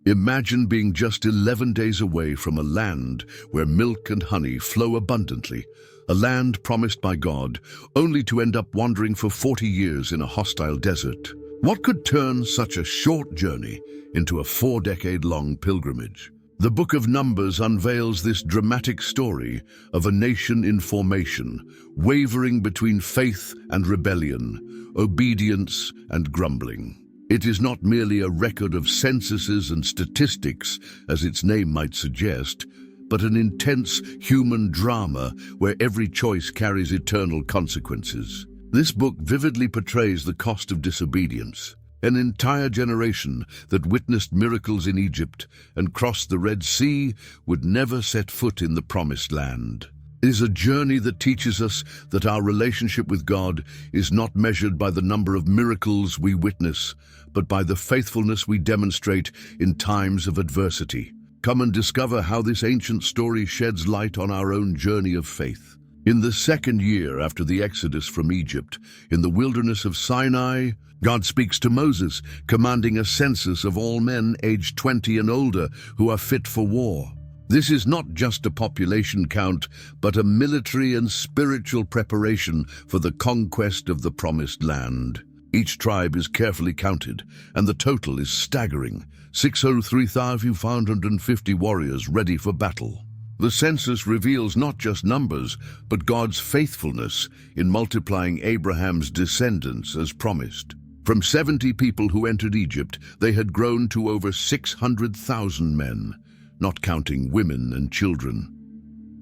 Imagine being just 11 days away from a land where milk and honey flow abundantly, a land promised by God, only to end up wandering for 40 years in a hostile desert. What could turn such a short journey into a 4-decade-long pilgrimage? The Book of Numbers unveils this dramatic story of a nation in formation, wavering between faith and rebellion, obedience and grumbling. It is not merely a record of censuses and statistics, as its name might suggest, but an intense human drama where every choice carries eternal consequences. This book vividly portrays the cost of disobedience. An entire generation that witnessed miracles in Egypt and crossed the Red Sea would never set foot in the Promised Land. It is a journey that teaches us that our relationship with God is not measured by the number of miracles we witness, but by the faithfulness we demonstrate in times of adversity. Come and discover how this ancient story sheds light on our own journey of faith. In the second year after the Exodus from Egypt, in the wilderness of Sinai, God speaks to Moses, commanding a census of all men aged 20 and older who are fit for war. This is not just a population count, but a military and spiritual preparation for the conquest of the Promised Land. Each tribe is carefully counted, and the total is staggering: 603,550 warriors ready for battle. The census reveals not just numbers, but God's faithfulness in multiplying Abraham's descendants as promised. From 70 people who entered Egypt, they had grown to over 600,000 men, not counting women and children.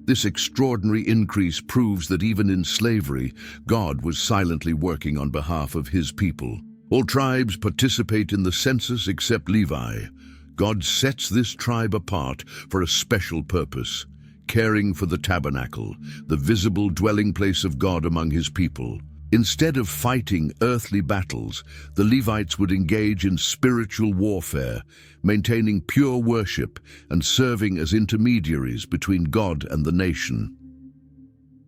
This extraordinary increase proves that even in slavery, God was silently working on behalf of his people. All tribes participate in the census except Levi. God sets this tribe apart for a special purpose: caring for the tabernacle, the visible dwelling place of God among his people. Instead of fighting earthly battles, the Levites would engage in spiritual warfare, maintaining pure worship and serving as intermediaries between God and the nation.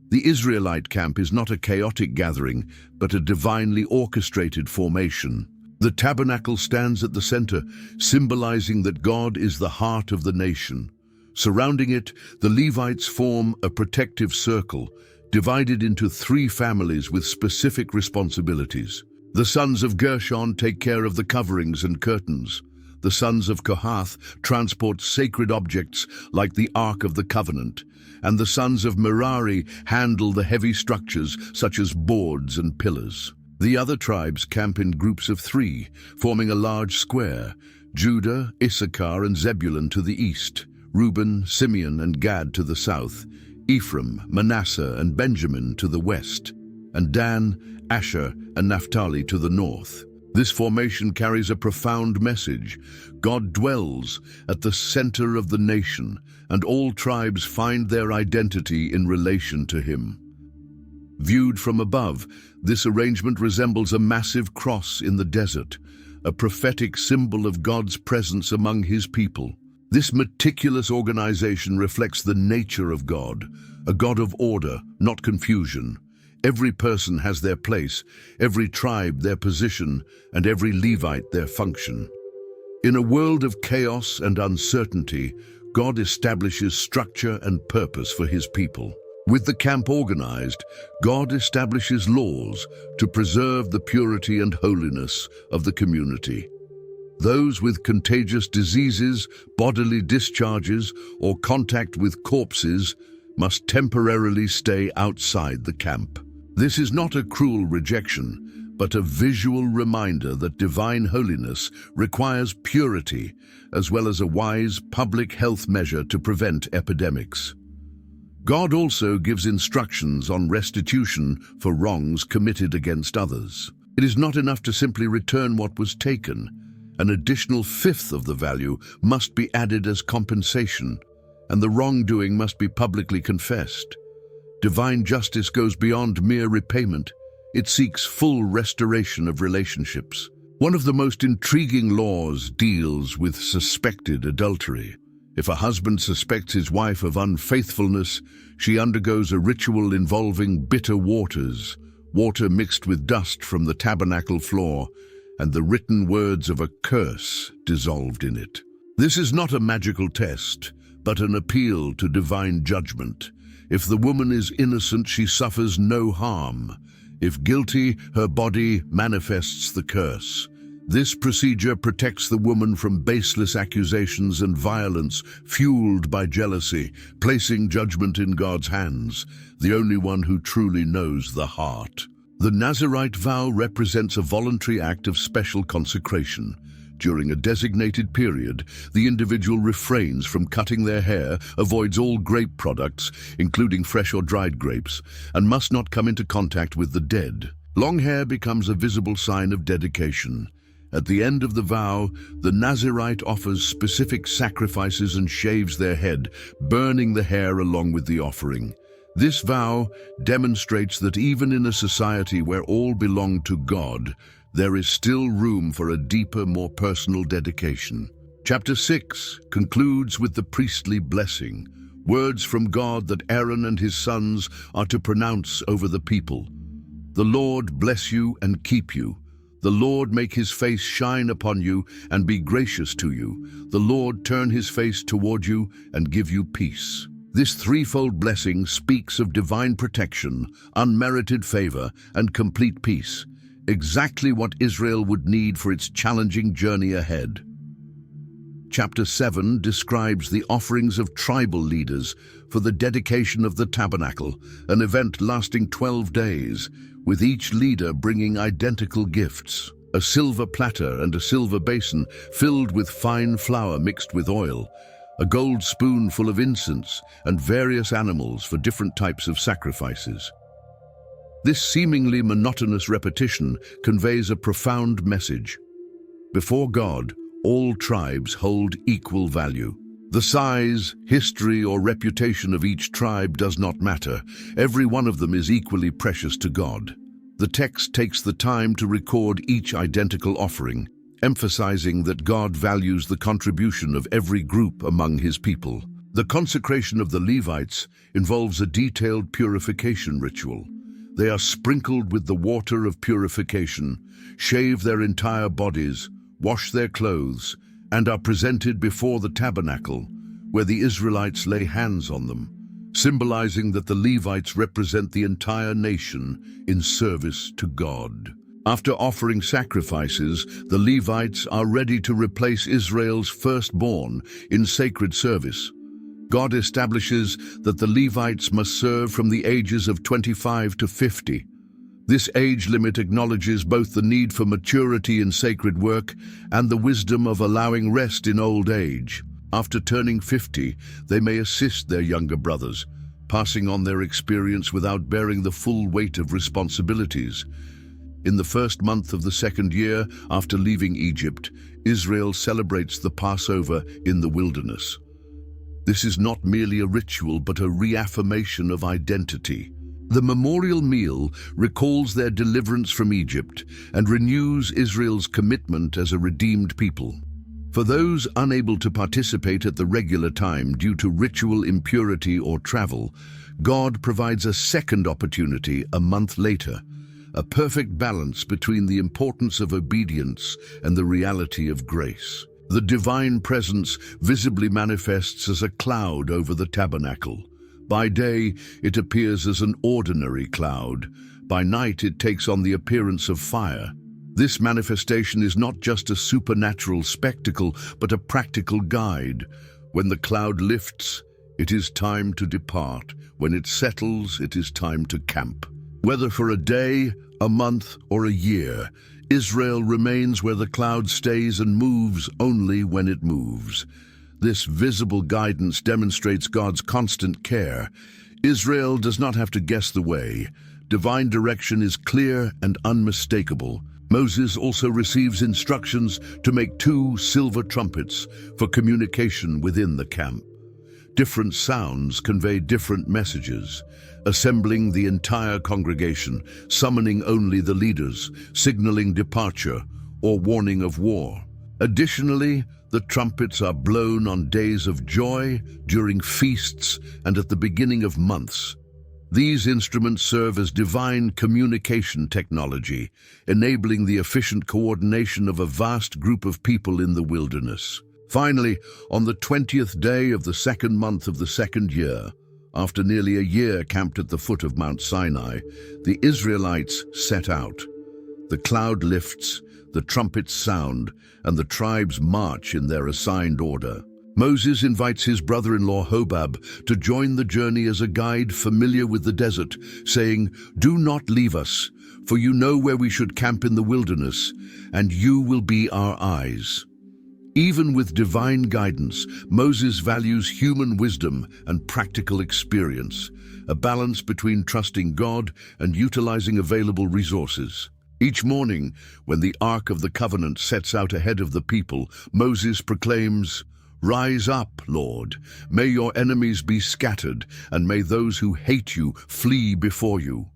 The Israelite camp is not a chaotic gathering, but a divinely orchestrated formation. The tabernacle stands at the center, symbolizing that God is the heart of the nation. Surrounding it, the Levites form a protective circle, divided into 3 families with specific responsibilities. The sons of Gershon take care of the coverings and curtains. The sons of Kohath transport sacred objects like the Ark of the Covenant, and the sons of Merari handle the heavy structures such as boards and pillars. The other tribes camp in groups of 3, forming a large square: Judah, Issachar, and Zebulun to the east, Reuben, Simeon, and Gad to the south, Ephraim, Manasseh, and Benjamin to the west, and Dan, Asher, and Naphtali to the north. This formation carries a profound message. God dwells at the center of the nation, and all tribes find their identity in relation to him. Viewed from above, this arrangement resembles a massive cross in the desert, a prophetic symbol of God's presence among his people. This meticulous organization reflects the nature of God, a God of order, not confusion. Every person has their place, every tribe their position, and every Levite their function. In a world of chaos and uncertainty, God establishes structure and purpose for his people. With the camp organized, God establishes laws to preserve the purity and holiness of the community. Those with contagious diseases, bodily discharges, or contact with corpses must temporarily stay outside the camp. This is not a cruel rejection, but a visual reminder that divine holiness requires purity, as well as a wise public health measure to prevent epidemics. God also gives instructions on restitution for wrongs committed against others. It is not enough to simply return what was taken. An additional 1/5 of the value must be added as compensation, and the wrongdoing must be publicly confessed. Divine justice goes beyond mere repayment. It seeks full restoration of relationships. One of the most intriguing laws deals with suspected adultery. If a husband suspects his wife of unfaithfulness, she undergoes a ritual involving bitter waters, water mixed with dust from the tabernacle floor, and the written words of a curse dissolved in it. This is not a magical test, but an appeal to divine judgment. If the woman is innocent, she suffers no harm. If guilty, her body manifests the curse. This procedure protects the woman from baseless accusations and violence fueled by jealousy, placing judgment in God's hands, the only one who truly knows the heart. The Nazirite vow represents a voluntary act of special consecration. During a designated period, the individual refrains from cutting their hair, avoids all grape products, including fresh or dried grapes, and must not come into contact with the dead. Long hair becomes a visible sign of dedication. At the end of the vow, the Nazirite offers specific sacrifices and shaves their head, burning the hair along with the offering. This vow demonstrates that even in a society where all belong to God, there is still room for a deeper, more personal dedication. Chapter 6 concludes with the priestly blessing, words from God that Aaron and his sons are to pronounce over the people. The Lord bless you and keep you. The Lord make his face shine upon you and be gracious to you. The Lord turn his face toward you and give you peace. This threefold blessing speaks of divine protection, unmerited favor, and complete peace, exactly what Israel would need for its challenging journey ahead. Chapter 7 describes the offerings of tribal leaders for the dedication of the Tabernacle, an event lasting 12 days, with each leader bringing identical gifts: a silver platter and a silver basin filled with fine flour mixed with oil, a gold spoon full of incense, and various animals for different types of sacrifices. This seemingly monotonous repetition conveys a profound message. Before God, all tribes hold equal value. The size, history, or reputation of each tribe does not matter. Every one of them is equally precious to God. The text takes the time to record each identical offering, emphasizing that God values the contribution of every group among his people. The consecration of the Levites involves a detailed purification ritual. They are sprinkled with the water of purification, shave their entire bodies, wash their clothes, and are presented before the tabernacle, where the Israelites lay hands on them, symbolizing that the Levites represent the entire nation in service to God. After offering sacrifices, the Levites are ready to replace Israel's firstborn in sacred service. God establishes that the Levites must serve from the ages of 25 to 50. This age limit acknowledges both the need for maturity in sacred work and the wisdom of allowing rest in old age. After turning 50, they may assist their younger brothers, passing on their experience without bearing the full weight of responsibilities. In the first month of the second year after leaving Egypt, Israel celebrates the Passover in the wilderness. This is not merely a ritual, but a reaffirmation of identity. The memorial meal recalls their deliverance from Egypt and renews Israel's commitment as a redeemed people. For those unable to participate at the regular time due to ritual impurity or travel, God provides a second opportunity a month later, a perfect balance between the importance of obedience and the reality of grace. The divine presence visibly manifests as a cloud over the tabernacle. By day, it appears as an ordinary cloud. By night, it takes on the appearance of fire. This manifestation is not just a supernatural spectacle, but a practical guide. When the cloud lifts, it is time to depart. When it settles, it is time to camp. Whether for a day, a month, or a year, Israel remains where the cloud stays and moves only when it moves. This visible guidance demonstrates God's constant care. Israel does not have to guess the way. Divine direction is clear and unmistakable. Moses also receives instructions to make 2 silver trumpets for communication within the camp. Different sounds convey different messages, assembling the entire congregation, summoning only the leaders, signaling departure, or warning of war. Additionally, the trumpets are blown on days of joy, during feasts, and at the beginning of months. These instruments serve as divine communication technology, enabling the efficient coordination of a vast group of people in the wilderness. Finally, on the 20th day of the second month of the second year, after nearly a year camped at the foot of Mount Sinai, the Israelites set out. The cloud lifts, the trumpets sound, and the tribes march in their assigned order. Moses invites his brother-in-law Hobab to join the journey as a guide familiar with the desert, saying, "Do not leave us, for you know where we should camp in the wilderness, and you will be our eyes." Even with divine guidance, Moses values human wisdom and practical experience, a balance between trusting God and utilizing available resources. Each morning, when the Ark of the Covenant sets out ahead of the people, Moses proclaims, "Rise up, Lord. May your enemies be scattered, and may those who hate you flee before you."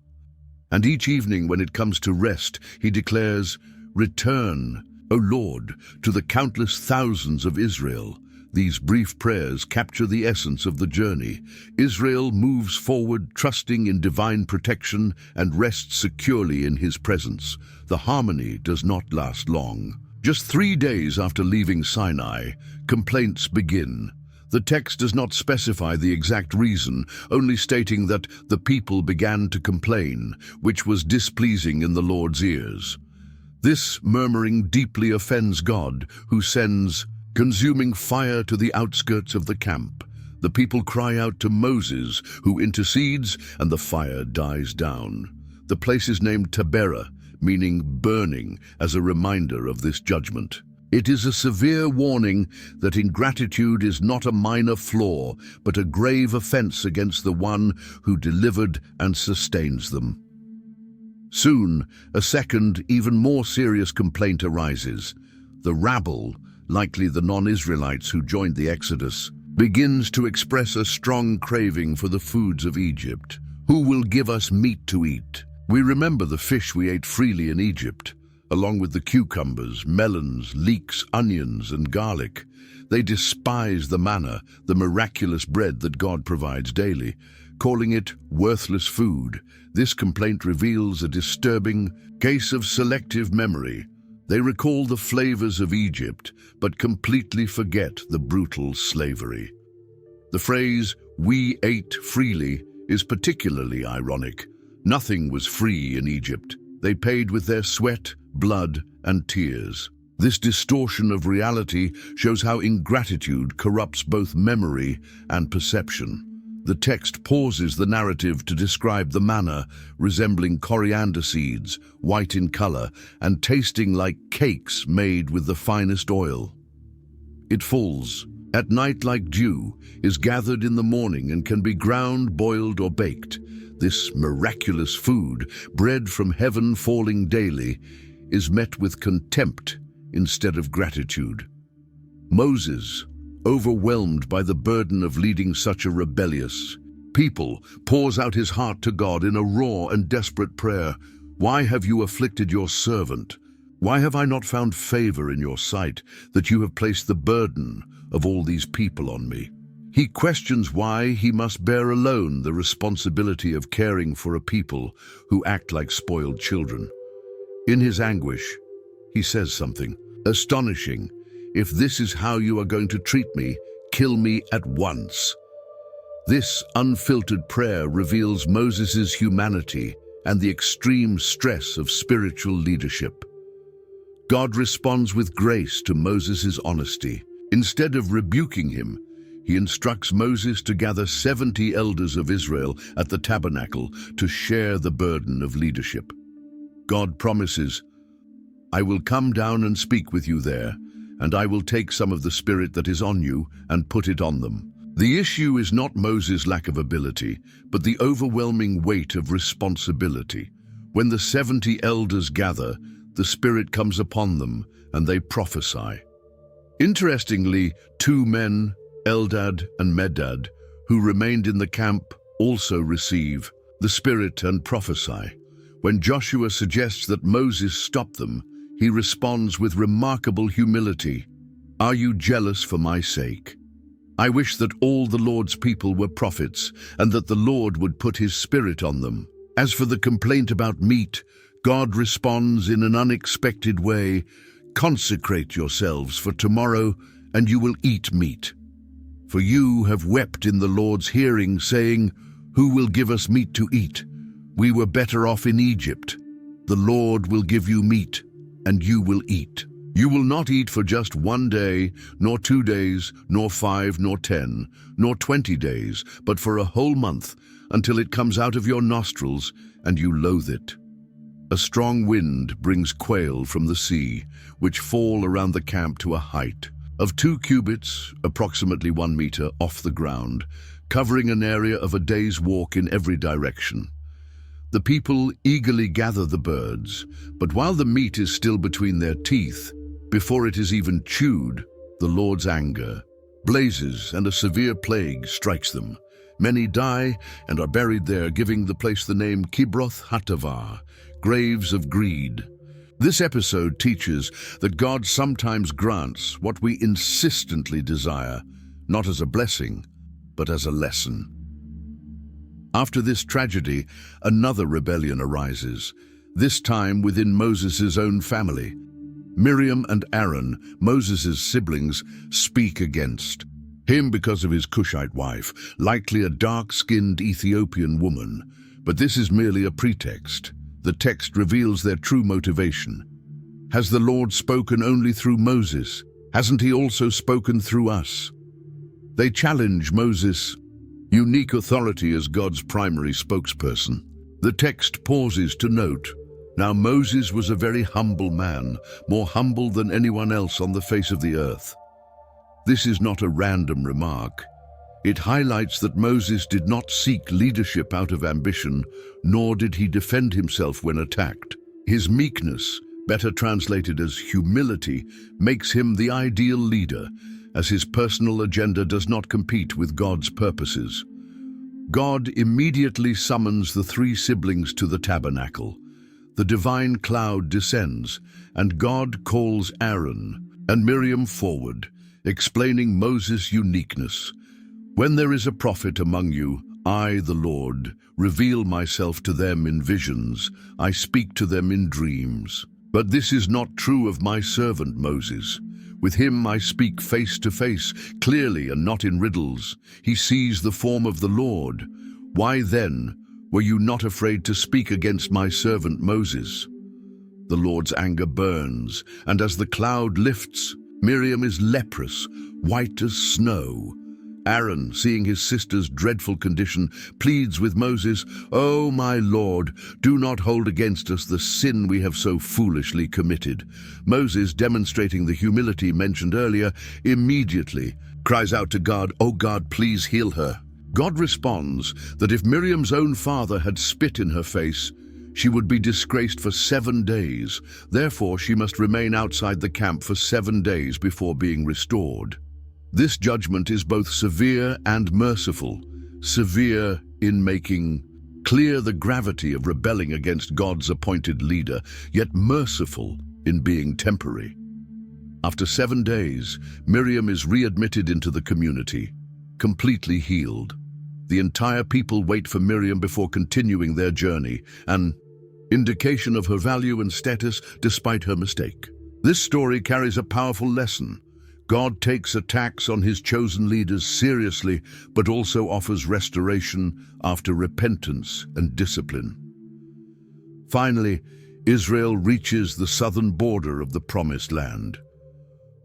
And each evening when it comes to rest, he declares, "Return, O Lord, to the countless thousands of Israel." These brief prayers capture the essence of the journey. Israel moves forward, trusting in divine protection, and rests securely in his presence. The harmony does not last long. Just 3 days after leaving Sinai, complaints begin. The text does not specify the exact reason, only stating that the people began to complain, which was displeasing in the Lord's ears. This murmuring deeply offends God, who sends consuming fire to the outskirts of the camp. The people cry out to Moses, who intercedes, and the fire dies down. The place is named Tabernacle, meaning burning, as a reminder of this judgment. It is a severe warning that ingratitude is not a minor flaw, but a grave offense against the one who delivered and sustains them. Soon, a second, even more serious complaint arises. The rabble, likely the non-Israelites who joined the Exodus, begins to express a strong craving for the foods of Egypt. Who will give us meat to eat? We remember the fish we ate freely in Egypt, along with the cucumbers, melons, leeks, onions, and garlic. They despise the manna, the miraculous bread that God provides daily, calling it worthless food. This complaint reveals a disturbing case of selective memory. They recall the flavors of Egypt, but completely forget the brutal slavery. The phrase, "we ate freely," is particularly ironic. Nothing was free in Egypt. They paid with their sweat, blood, and tears. This distortion of reality shows how ingratitude corrupts both memory and perception. The text pauses the narrative to describe the manna, resembling coriander seeds, white in color, and tasting like cakes made with the finest oil. It falls at night like dew, is gathered in the morning, and can be ground, boiled, or baked. This miraculous food, bread from heaven falling daily, is met with contempt instead of gratitude. Moses, overwhelmed by the burden of leading such a rebellious people, pours out his heart to God in a raw and desperate prayer. "Why have you afflicted your servant? Why have I not found favor in your sight, that you have placed the burden of all these people on me?" He questions why he must bear alone the responsibility of caring for a people who act like spoiled children. In his anguish, he says something astonishing. "If this is how you are going to treat me, kill me at once." This unfiltered prayer reveals Moses' humanity and the extreme stress of spiritual leadership. God responds with grace to Moses' honesty. Instead of rebuking him, he instructs Moses to gather 70 elders of Israel at the Tabernacle to share the burden of leadership. God promises, "I will come down and speak with you there, and I will take some of the spirit that is on you and put it on them." The issue is not Moses' lack of ability, but the overwhelming weight of responsibility. When the 70 elders gather, the Spirit comes upon them, and they prophesy. Interestingly, 2 men, Eldad and Medad, who remained in the camp, also receive the Spirit and prophesy. When Joshua suggests that Moses stop them, he responds with remarkable humility. "Are you jealous for my sake? I wish that all the Lord's people were prophets, and that the Lord would put his Spirit on them." As for the complaint about meat, God responds in an unexpected way. "Consecrate yourselves, for tomorrow and you will eat meat. For you have wept in the Lord's hearing, saying, Who will give us meat to eat? We were better off in Egypt. The Lord will give you meat, and you will eat. You will not eat for just 1 day, nor 2 days, nor 5, nor 10, nor 20 days, but for a whole month, until it comes out of your nostrils, and you loathe it. A strong wind brings quail from the sea, which fall around the camp to a height of 2 cubits, approximately 1 meter, off the ground, covering an area of a day's walk in every direction. The people eagerly gather the birds, but while the meat is still between their teeth, before it is even chewed, the Lord's anger blazes and a severe plague strikes them. Many die and are buried there, giving the place the name Kibroth Hattaavah, graves of greed. This episode teaches that God sometimes grants what we insistently desire, not as a blessing, but as a lesson. After this tragedy, another rebellion arises, this time within Moses' own family. Miriam and Aaron, Moses' siblings, speak against him because of his Cushite wife, likely a dark-skinned Ethiopian woman. But this is merely a pretext. The text reveals their true motivation. Has the Lord spoken only through Moses? Hasn't he also spoken through us? They challenge Moses' unique authority as God's primary spokesperson. The text pauses to note, now Moses was a very humble man, more humble than anyone else on the face of the earth. This is not a random remark. It highlights that Moses did not seek leadership out of ambition, nor did he defend himself when attacked. His meekness, better translated as humility, makes him the ideal leader, as his personal agenda does not compete with God's purposes. God immediately summons the 3 siblings to the tabernacle. The divine cloud descends, and God calls Aaron and Miriam forward, explaining Moses' uniqueness. When there is a prophet among you, I, the Lord, reveal myself to them in visions. I speak to them in dreams. But this is not true of my servant Moses. With him I speak face to face, clearly and not in riddles. He sees the form of the Lord. Why then were you not afraid to speak against my servant Moses? The Lord's anger burns, and as the cloud lifts, Miriam is leprous, white as snow. Aaron, seeing his sister's dreadful condition, pleads with Moses, "Oh, my Lord, do not hold against us the sin we have so foolishly committed." Moses, demonstrating the humility mentioned earlier, immediately cries out to God, "Oh God, please heal her." God responds that if Miriam's own father had spit in her face, she would be disgraced for 7 days. Therefore, she must remain outside the camp for 7 days before being restored. This judgment is both severe and merciful, severe in making clear the gravity of rebelling against God's appointed leader, yet merciful in being temporary. After 7 days, Miriam is readmitted into the community, completely healed. The entire people wait for Miriam before continuing their journey, an indication of her value and status despite her mistake. This story carries a powerful lesson. God takes attacks on his chosen leaders seriously, but also offers restoration after repentance and discipline. Finally, Israel reaches the southern border of the Promised Land.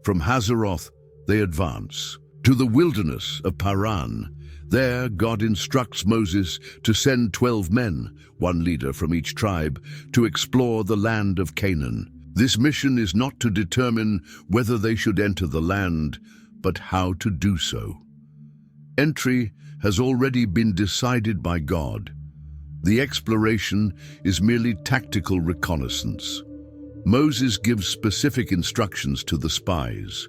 From Hazeroth, they advance to the wilderness of Paran. There, God instructs Moses to send 12 men, 1 leader from each tribe, to explore the land of Canaan. This mission is not to determine whether they should enter the land, but how to do so. Entry has already been decided by God. The exploration is merely tactical reconnaissance. Moses gives specific instructions to the spies.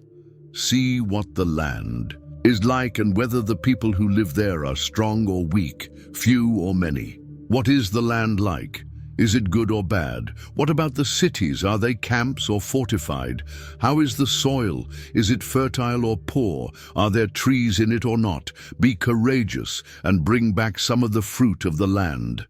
See what the land is like and whether the people who live there are strong or weak, few or many. What is the land like? Is it good or bad? What about the cities? Are they camps or fortified? How is the soil? Is it fertile or poor? Are there trees in it or not? Be courageous and bring back some of the fruit of the land.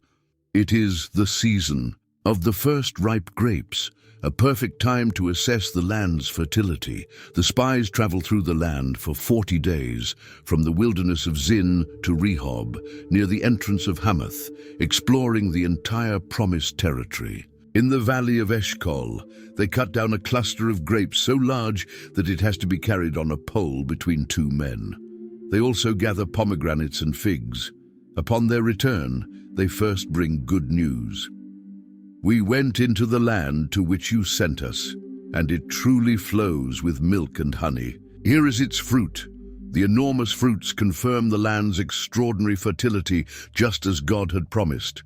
It is the season Of the first ripe grapes, a perfect time to assess the land's fertility, the spies travel through the land for 40 days, from the wilderness of Zin to Rehob, near the entrance of Hamath, exploring the entire promised territory. In the valley of Eshcol, they cut down a cluster of grapes so large that it has to be carried on a pole between two men. They also gather pomegranates and figs. Upon their return, they first bring good news. We went into the land to which you sent us, and it truly flows with milk and honey. Here is its fruit. The enormous fruits confirm the land's extraordinary fertility, just as God had promised.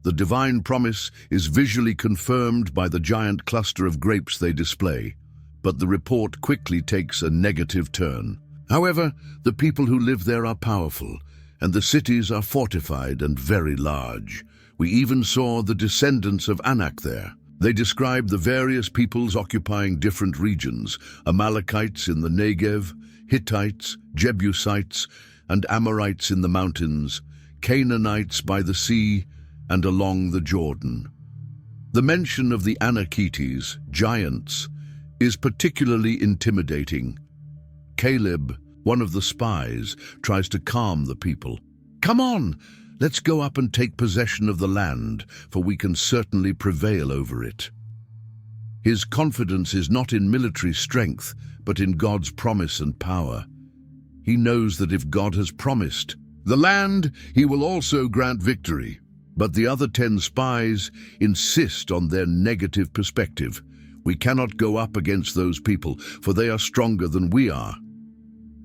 The divine promise is visually confirmed by the giant cluster of grapes they display, but the report quickly takes a negative turn. However, the people who live there are powerful, and the cities are fortified and very large. We even saw the descendants of Anak there. They describe the various peoples occupying different regions: Amalekites in the Negev, Hittites, Jebusites, and Amorites in the mountains, Canaanites by the sea, and along the Jordan. The mention of the Anakites, giants, is particularly intimidating. Caleb, one of the spies, tries to calm the people. "Come on! Let's go up and take possession of the land, for we can certainly prevail over it." His confidence is not in military strength, but in God's promise and power. He knows that if God has promised the land, he will also grant victory. But the other 10 spies insist on their negative perspective. We cannot go up against those people, for they are stronger than we are.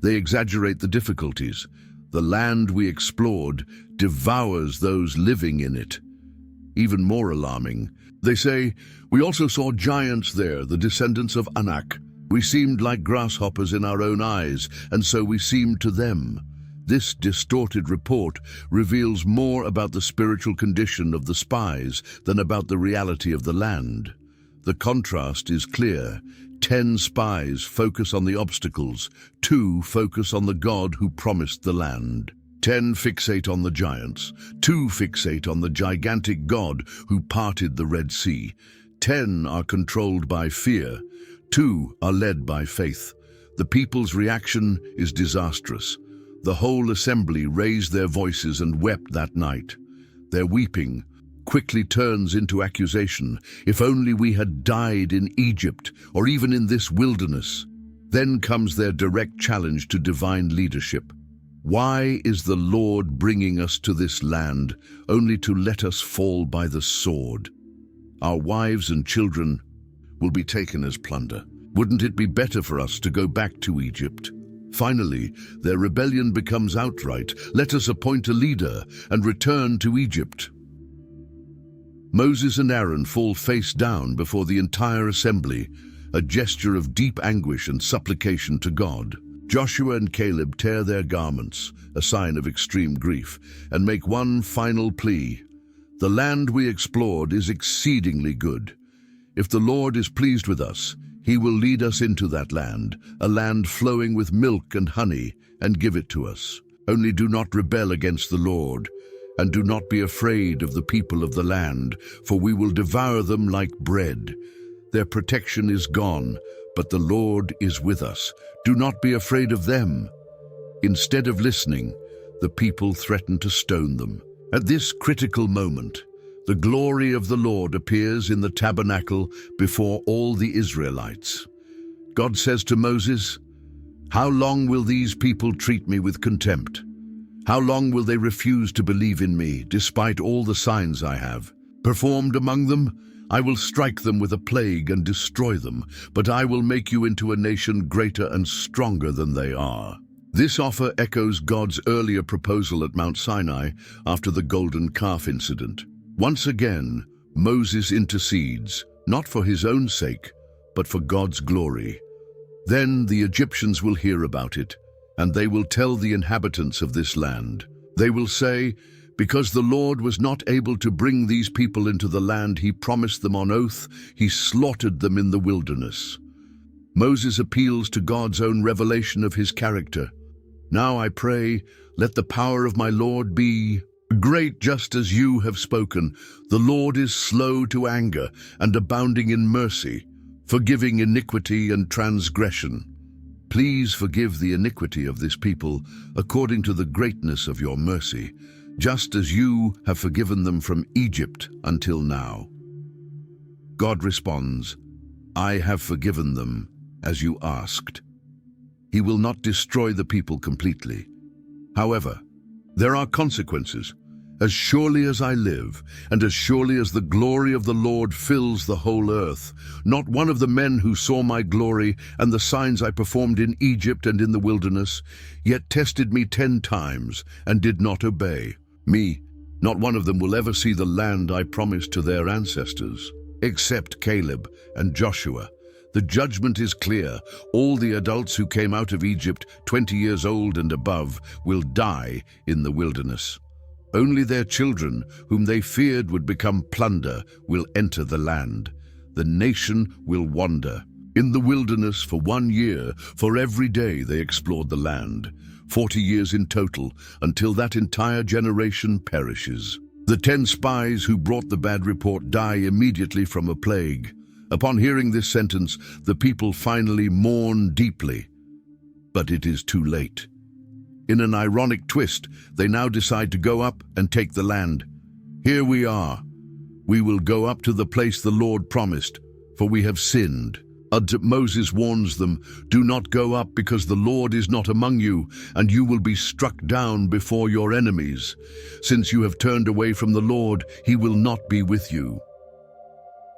They exaggerate the difficulties. The land we explored devours those living in it. Even more alarming, they say, "We also saw giants there, the descendants of Anak. We seemed like grasshoppers in our own eyes, and so we seemed to them." This distorted report reveals more about the spiritual condition of the spies than about the reality of the land. The contrast is clear. 10 spies focus on the obstacles, 2 focus on the God who promised the land. 10 fixate on the giants, 2 fixate on the gigantic God who parted the Red Sea. 10 are controlled by fear, 2 are led by faith. The people's reaction is disastrous. The whole assembly raised their voices and wept that night. Their weeping quickly turns into accusation. "If only we had died in Egypt, or even in this wilderness." Then comes their direct challenge to divine leadership. "Why is the Lord bringing us to this land, only to let us fall by the sword? Our wives and children will be taken as plunder. Wouldn't it be better for us to go back to Egypt?" Finally, their rebellion becomes outright. "Let us appoint a leader and return to Egypt." Moses and Aaron fall face down before the entire assembly, a gesture of deep anguish and supplication to God. Joshua and Caleb tear their garments, a sign of extreme grief, and make one final plea. "The land we explored is exceedingly good. If the Lord is pleased with us, he will lead us into that land, a land flowing with milk and honey, and give it to us. Only do not rebel against the Lord, and do not be afraid of the people of the land, for we will devour them like bread. Their protection is gone, but the Lord is with us. Do not be afraid of them." Instead of listening, the people threaten to stone them. At this critical moment, the glory of the Lord appears in the tabernacle before all the Israelites. God says to Moses, "How long will these people treat me with contempt? How long will they refuse to believe in me, despite all the signs I have performed among them? I will strike them with a plague and destroy them, but I will make you into a nation greater and stronger than they are." This offer echoes God's earlier proposal at Mount Sinai after the golden calf incident. Once again, Moses intercedes, not for his own sake, but for God's glory. Then the Egyptians will hear about it, and they will tell the inhabitants of this land. They will say, "Because the Lord was not able to bring these people into the land he promised them on oath, he slaughtered them in the wilderness." Moses appeals to God's own revelation of his character. "Now I pray, let the power of my Lord be Great just as you have spoken, the Lord is slow to anger and abounding in mercy, forgiving iniquity and transgression. Please forgive the iniquity of this people according to the greatness of your mercy, just as you have forgiven them from Egypt until now. God responds, I have forgiven them as you asked. He will not destroy the people completely. However, there are consequences. As surely as I live, and as surely as the glory of the Lord fills the whole earth, not one of the men who saw my glory and the signs I performed in Egypt and in the wilderness, yet tested me 10 times and did not obey me, not one of them will ever see the land I promised to their ancestors, except Caleb and Joshua. The judgment is clear. All the adults who came out of Egypt, 20 years old and above, will die in the wilderness. Only their children, whom they feared would become plunder, will enter the land. The nation will wander in the wilderness for 1 year, for every day they explored the land, 40 years in total, until that entire generation perishes. The 10 spies who brought the bad report die immediately from a plague. Upon hearing this sentence, the people finally mourn deeply. But it is too late. In an ironic twist, they now decide to go up and take the land. Here we are. We will go up to the place the Lord promised, for we have sinned. Moses warns them, do not go up because the Lord is not among you, and you will be struck down before your enemies. Since you have turned away from the Lord, he will not be with you.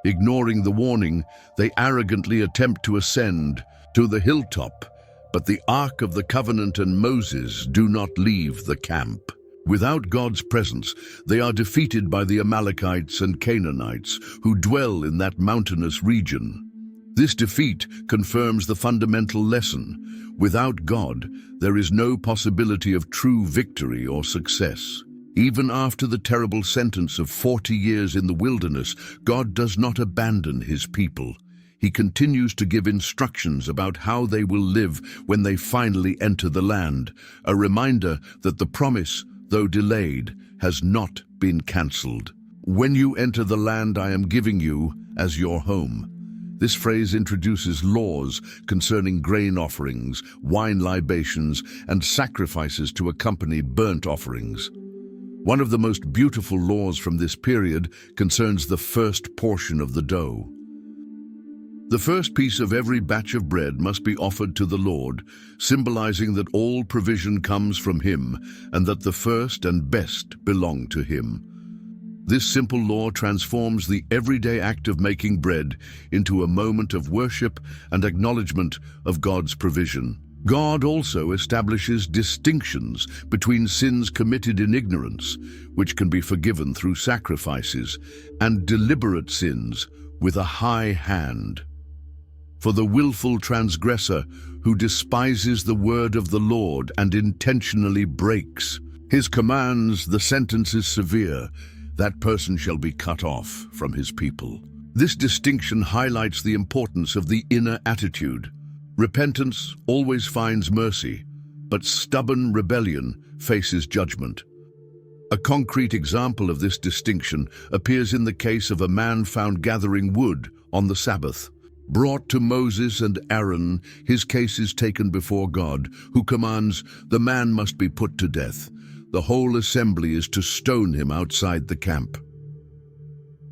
Ignoring the warning, they arrogantly attempt to ascend to the hilltop. But the Ark of the Covenant and Moses do not leave the camp. Without God's presence, they are defeated by the Amalekites and Canaanites who dwell in that mountainous region. This defeat confirms the fundamental lesson. Without God, there is no possibility of true victory or success. Even after the terrible sentence of 40 years in the wilderness, God does not abandon his people. He continues to give instructions about how they will live when they finally enter the land, a reminder that the promise, though delayed, has not been cancelled. When you enter the land I am giving you as your home. This phrase introduces laws concerning grain offerings, wine libations, and sacrifices to accompany burnt offerings. One of the most beautiful laws from this period concerns the first portion of the dough. The first piece of every batch of bread must be offered to the Lord, symbolizing that all provision comes from him and that the first and best belong to him. This simple law transforms the everyday act of making bread into a moment of worship and acknowledgement of God's provision. God also establishes distinctions between sins committed in ignorance, which can be forgiven through sacrifices, and deliberate sins with a high hand. For the willful transgressor who despises the word of the Lord and intentionally breaks his commands, the sentence is severe. That person shall be cut off from his people. This distinction highlights the importance of the inner attitude. Repentance always finds mercy, but stubborn rebellion faces judgment. A concrete example of this distinction appears in the case of a man found gathering wood on the Sabbath. Brought to Moses and Aaron, his case is taken before God, who commands the man must be put to death. The whole assembly is to stone him outside the camp.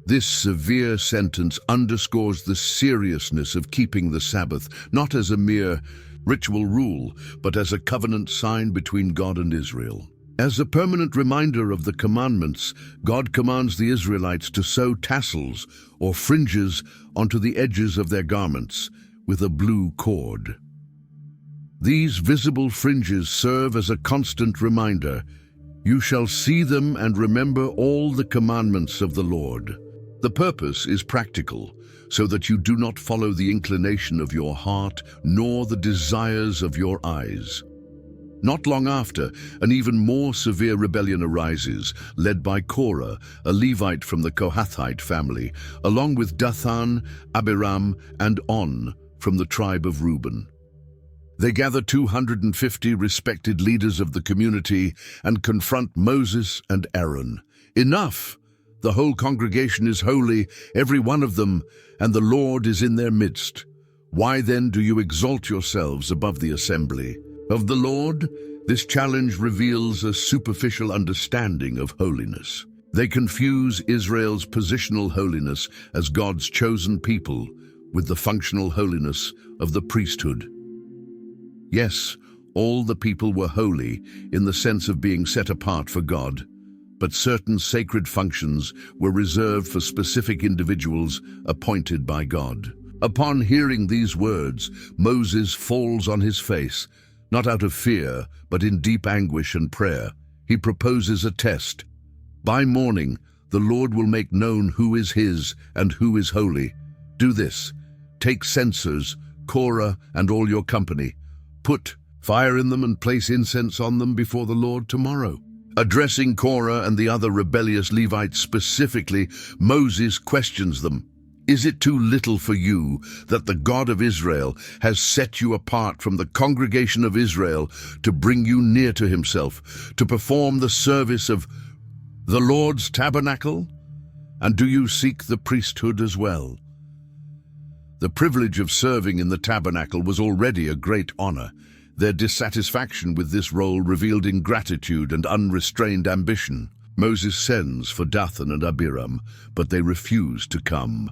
This severe sentence underscores the seriousness of keeping the Sabbath, not as a mere ritual rule, but as a covenant sign between God and Israel. As a permanent reminder of the commandments, God commands the Israelites to sew tassels or fringes onto the edges of their garments with a blue cord. These visible fringes serve as a constant reminder. You shall see them and remember all the commandments of the Lord. The purpose is practical, so that you do not follow the inclination of your heart, nor the desires of your eyes. Not long after, an even more severe rebellion arises, led by Korah, a Levite from the Kohathite family, along with Dathan, Abiram, and On from the tribe of Reuben. They gather 250 respected leaders of the community and confront Moses and Aaron. Enough! The whole congregation is holy, every one of them, and the Lord is in their midst. Why then do you exalt yourselves above the assembly of the Lord? This challenge reveals a superficial understanding of holiness. They confuse Israel's positional holiness as God's chosen people with the functional holiness of the priesthood. Yes, all the people were holy in the sense of being set apart for God, but certain sacred functions were reserved for specific individuals appointed by God. Upon hearing these words, Moses falls on his face, not out of fear, but in deep anguish and prayer. He proposes a test. By morning, the Lord will make known who is his and who is holy. Do this. Take censers, Korah and all your company. Put fire in them and place incense on them before the Lord tomorrow. Addressing Korah and the other rebellious Levites specifically, Moses questions them. Is it too little for you that the God of Israel has set you apart from the congregation of Israel to bring you near to himself, to perform the service of the Lord's tabernacle? And do you seek the priesthood as well? The privilege of serving in the tabernacle was already a great honor. Their dissatisfaction with this role revealed ingratitude and unrestrained ambition. Moses sends for Dathan and Abiram, but they refuse to come.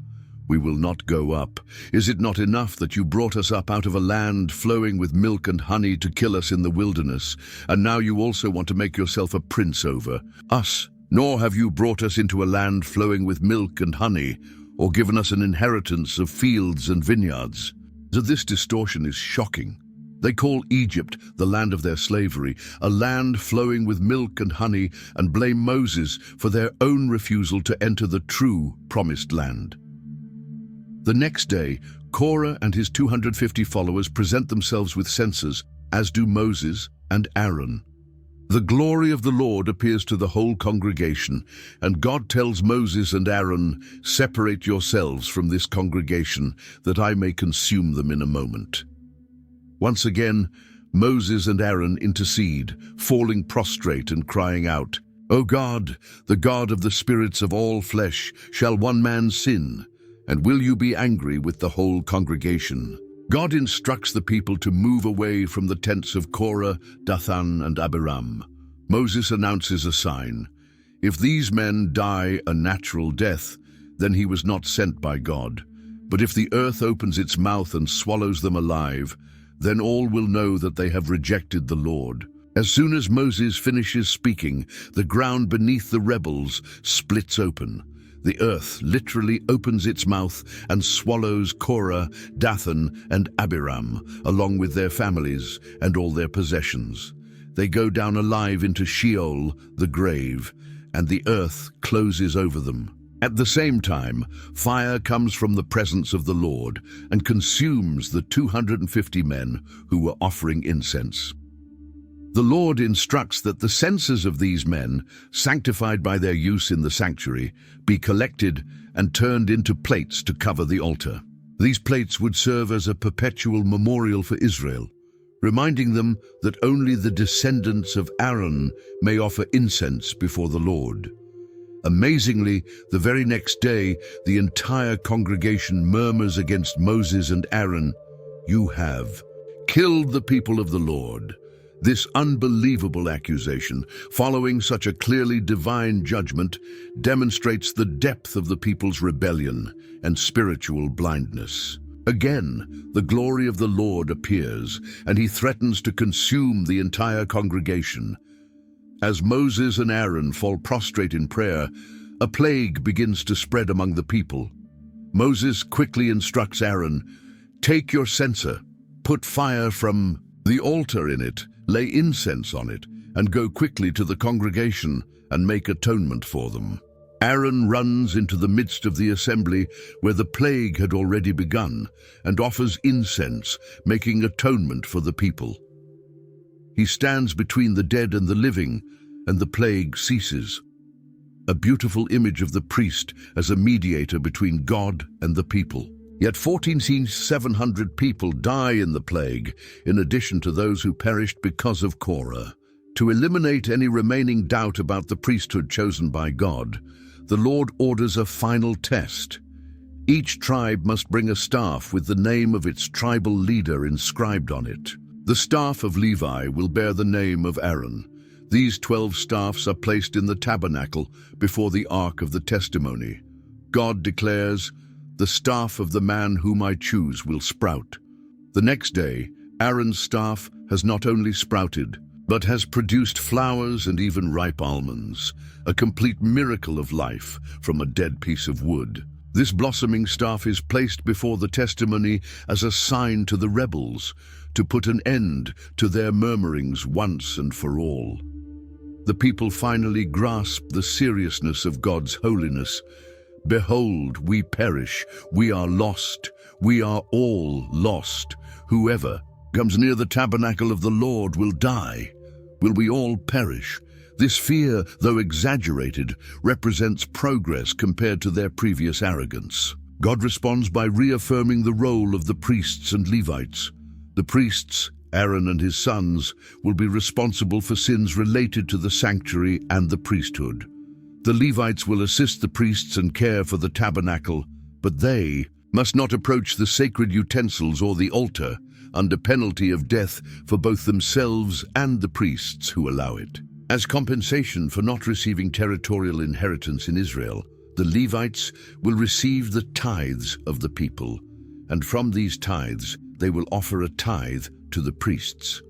We will not go up. Is it not enough that you brought us up out of a land flowing with milk and honey to kill us in the wilderness, and now you also want to make yourself a prince over us? Nor have you brought us into a land flowing with milk and honey, or given us an inheritance of fields and vineyards. So this distortion is shocking. They call Egypt, the land of their slavery, a land flowing with milk and honey, and blame Moses for their own refusal to enter the true promised land. The next day, Korah and his 250 followers present themselves with censers, as do Moses and Aaron. The glory of the Lord appears to the whole congregation, and God tells Moses and Aaron, "Separate yourselves from this congregation, that I may consume them in a moment." Once again, Moses and Aaron intercede, falling prostrate and crying out, "O God, the God of the spirits of all flesh, shall one man sin? And will you be angry with the whole congregation?" God instructs the people to move away from the tents of Korah, Dathan, and Abiram. Moses announces a sign. If these men die a natural death, then he was not sent by God. But if the earth opens its mouth and swallows them alive, then all will know that they have rejected the Lord. As soon as Moses finishes speaking, the ground beneath the rebels splits open. The earth literally opens its mouth and swallows Korah, Dathan, and Abiram, along with their families and all their possessions. They go down alive into Sheol, the grave, and the earth closes over them. At the same time, fire comes from the presence of the Lord and consumes the 250 men who were offering incense. The Lord instructs that the censers of these men, sanctified by their use in the sanctuary, be collected and turned into plates to cover the altar. These plates would serve as a perpetual memorial for Israel, reminding them that only the descendants of Aaron may offer incense before the Lord. Amazingly, the very next day, the entire congregation murmurs against Moses and Aaron. "You have killed the people of the Lord." This unbelievable accusation, following such a clearly divine judgment, demonstrates the depth of the people's rebellion and spiritual blindness. Again, the glory of the Lord appears, and he threatens to consume the entire congregation. As Moses and Aaron fall prostrate in prayer, a plague begins to spread among the people. Moses quickly instructs Aaron, "Take your censer, put fire from the altar in it, lay incense on it, and go quickly to the congregation and make atonement for them." Aaron runs into the midst of the assembly where the plague had already begun and offers incense, making atonement for the people. He stands between the dead and the living, and the plague ceases. A beautiful image of the priest as a mediator between God and the people. Yet 14,700 people die in the plague, in addition to those who perished because of Korah. To eliminate any remaining doubt about the priesthood chosen by God, the Lord orders a final test. Each tribe must bring a staff with the name of its tribal leader inscribed on it. The staff of Levi will bear the name of Aaron. These 12 staffs are placed in the tabernacle before the Ark of the Testimony. God declares, "The staff of the man whom I choose will sprout." The next day, Aaron's staff has not only sprouted, but has produced flowers and even ripe almonds, a complete miracle of life from a dead piece of wood. This blossoming staff is placed before the testimony as a sign to the rebels, to put an end to their murmurings once and for all. The people finally grasp the seriousness of God's holiness. "Behold, we perish, we are lost, we are all lost. Whoever comes near the tabernacle of the Lord will die. Will we all perish?" This fear, though exaggerated, represents progress compared to their previous arrogance. God responds by reaffirming the role of the priests and Levites. The priests, Aaron and his sons, will be responsible for sins related to the sanctuary and the priesthood. The Levites will assist the priests and care for the tabernacle, but they must not approach the sacred utensils or the altar, under penalty of death for both themselves and the priests who allow it. As compensation for not receiving territorial inheritance in Israel, the Levites will receive the tithes of the people, and from these tithes they will offer a tithe to the priests.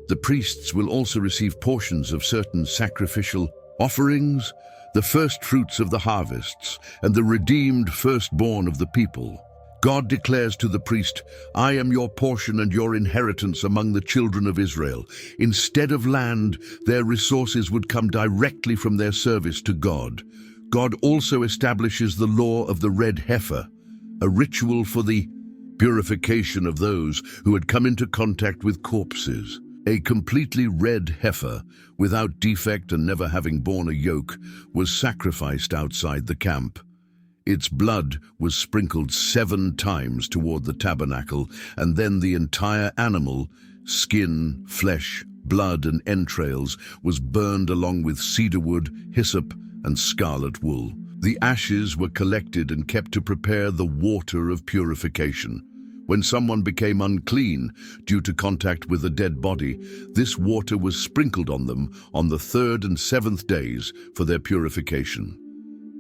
The priests will also receive portions of certain sacrificial offerings, the first fruits of the harvests, and the redeemed firstborn of the people. God declares to the priest, "I am your portion and your inheritance among the children of Israel." Instead of land, their resources would come directly from their service to God. God also establishes the law of the red heifer, a ritual for the purification of those who had come into contact with corpses. A completely red heifer, without defect and never having borne a yoke, was sacrificed outside the camp. Its blood was sprinkled 7 times toward the tabernacle, and then the entire animal, skin, flesh, blood, and entrails, was burned along with cedar wood, hyssop, and scarlet wool. The ashes were collected and kept to prepare the water of purification. When someone became unclean due to contact with a dead body, this water was sprinkled on them on the 3rd and 7th days for their purification.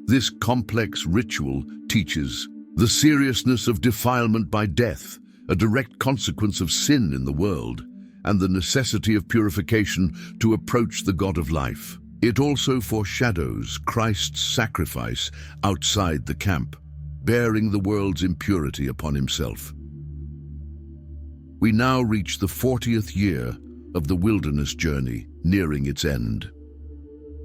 This complex ritual teaches the seriousness of defilement by death, a direct consequence of sin in the world, and the necessity of purification to approach the God of life. It also foreshadows Christ's sacrifice outside the camp, bearing the world's impurity upon himself. We now reach the 40th year of the wilderness journey, nearing its end.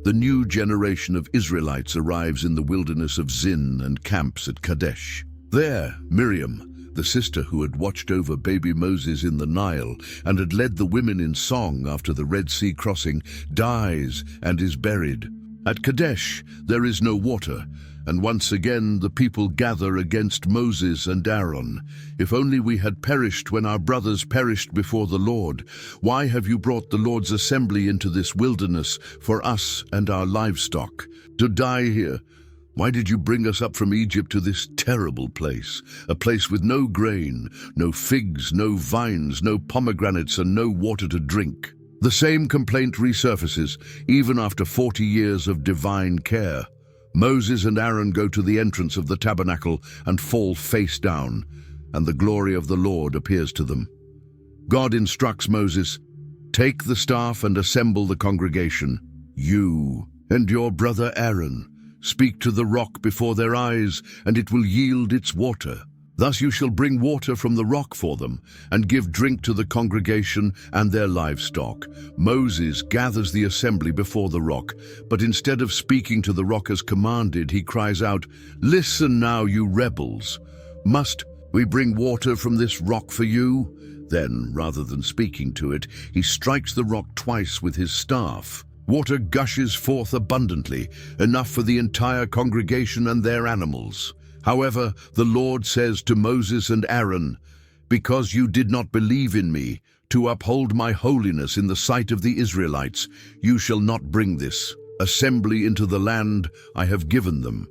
The new generation of Israelites arrives in the wilderness of Zin and camps at Kadesh. There, Miriam, the sister who had watched over baby Moses in the Nile and had led the women in song after the Red Sea crossing, dies and is buried. At Kadesh, there is no water, and once again the people gather against Moses and Aaron. "If only we had perished when our brothers perished before the Lord. Why have you brought the Lord's assembly into this wilderness for us and our livestock, to die here? Why did you bring us up from Egypt to this terrible place, a place with no grain, no figs, no vines, no pomegranates, and no water to drink?" The same complaint resurfaces, even after 40 years of divine care. Moses and Aaron go to the entrance of the tabernacle and fall face down, and the glory of the Lord appears to them. God instructs Moses, "Take the staff and assemble the congregation. You and your brother Aaron speak to the rock before their eyes, and it will yield its water. Thus you shall bring water from the rock for them, and give drink to the congregation and their livestock." Moses gathers the assembly before the rock, but instead of speaking to the rock as commanded, he cries out, "Listen now, you rebels! Must we bring water from this rock for you?" Then, rather than speaking to it, he strikes the rock twice with his staff. Water gushes forth abundantly, enough for the entire congregation and their animals. However, the Lord says to Moses and Aaron, "Because you did not believe in me, to uphold my holiness in the sight of the Israelites, you shall not bring this assembly into the land I have given them."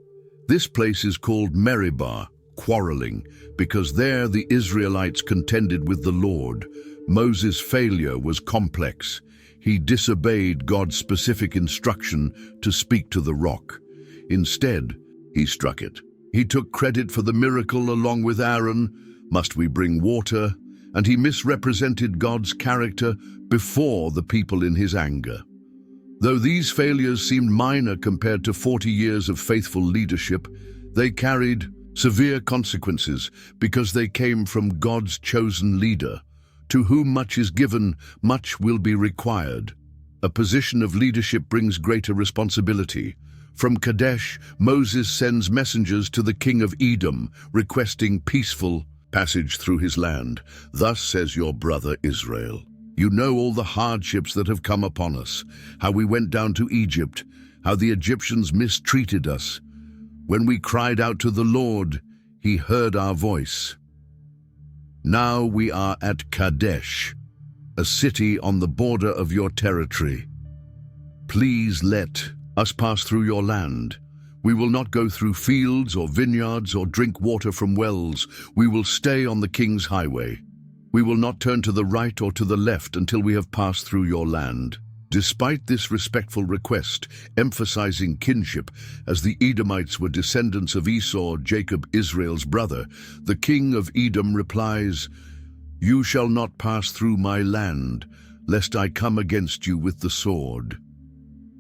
This place is called Meribah, quarreling, because there the Israelites contended with the Lord. Moses' failure was complex. He disobeyed God's specific instruction to speak to the rock. Instead, he struck it. He took credit for the miracle along with Aaron, "Must we bring water?" and he misrepresented God's character before the people in his anger. Though these failures seemed minor compared to 40 years of faithful leadership, they carried severe consequences because they came from God's chosen leader. To whom much is given, much will be required. A position of leadership brings greater responsibility. From Kadesh, Moses sends messengers to the king of Edom, requesting peaceful passage through his land. "Thus says your brother Israel, you know all the hardships that have come upon us, how we went down to Egypt, how the Egyptians mistreated us. When we cried out to the Lord, he heard our voice. Now we are at Kadesh, a city on the border of your territory. Please let us pass through your land. We will not go through fields or vineyards or drink water from wells. We will stay on the king's highway. We will not turn to the right or to the left until we have passed through your land." Despite this respectful request, emphasizing kinship, as the Edomites were descendants of Esau, Jacob, Israel's brother, the king of Edom replies, "You shall not pass through my land, lest I come against you with the sword."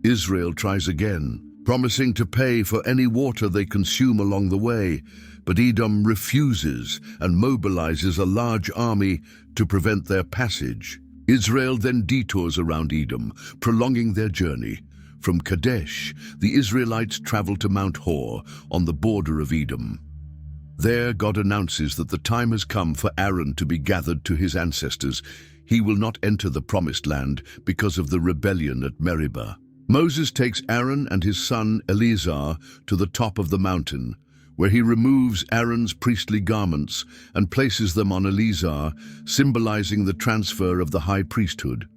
Israel tries again, promising to pay for any water they consume along the way, but Edom refuses and mobilizes a large army to prevent their passage. Israel then detours around Edom, prolonging their journey. From Kadesh, the Israelites travel to Mount Hor, on the border of Edom. There, God announces that the time has come for Aaron to be gathered to his ancestors. He will not enter the promised land because of the rebellion at Meribah. Moses takes Aaron and his son Eleazar to the top of the mountain, where he removes Aaron's priestly garments and places them on Eleazar, symbolizing the transfer of the high priesthood.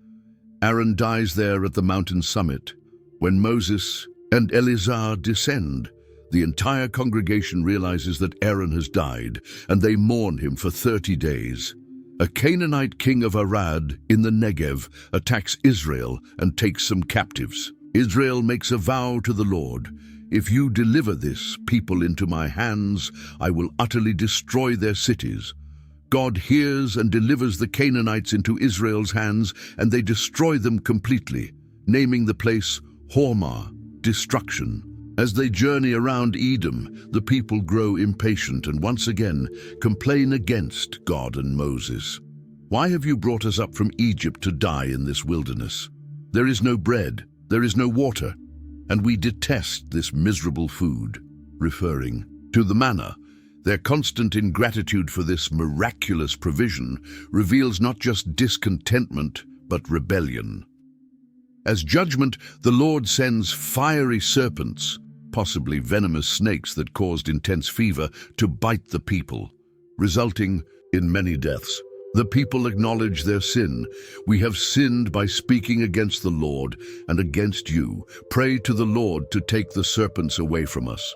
Aaron dies there at the mountain summit. When Moses and Eleazar descend, the entire congregation realizes that Aaron has died, and they mourn him for 30 days. A Canaanite king of Arad in the Negev attacks Israel and takes some captives. Israel makes a vow to the Lord, "If you deliver this people into my hands, I will utterly destroy their cities." God hears and delivers the Canaanites into Israel's hands, and they destroy them completely, naming the place Hormah, destruction. As they journey around Edom, the people grow impatient and once again complain against God and Moses. "Why have you brought us up from Egypt to die in this wilderness? There is no bread, there is no water, and we detest this miserable food," referring to the manna. Their constant ingratitude for this miraculous provision reveals not just discontentment, but rebellion. As judgment, the Lord sends fiery serpents, possibly venomous snakes that caused intense fever, to bite the people, resulting in many deaths. The people acknowledge their sin. "We have sinned by speaking against the Lord and against you. Pray to the Lord to take the serpents away from us."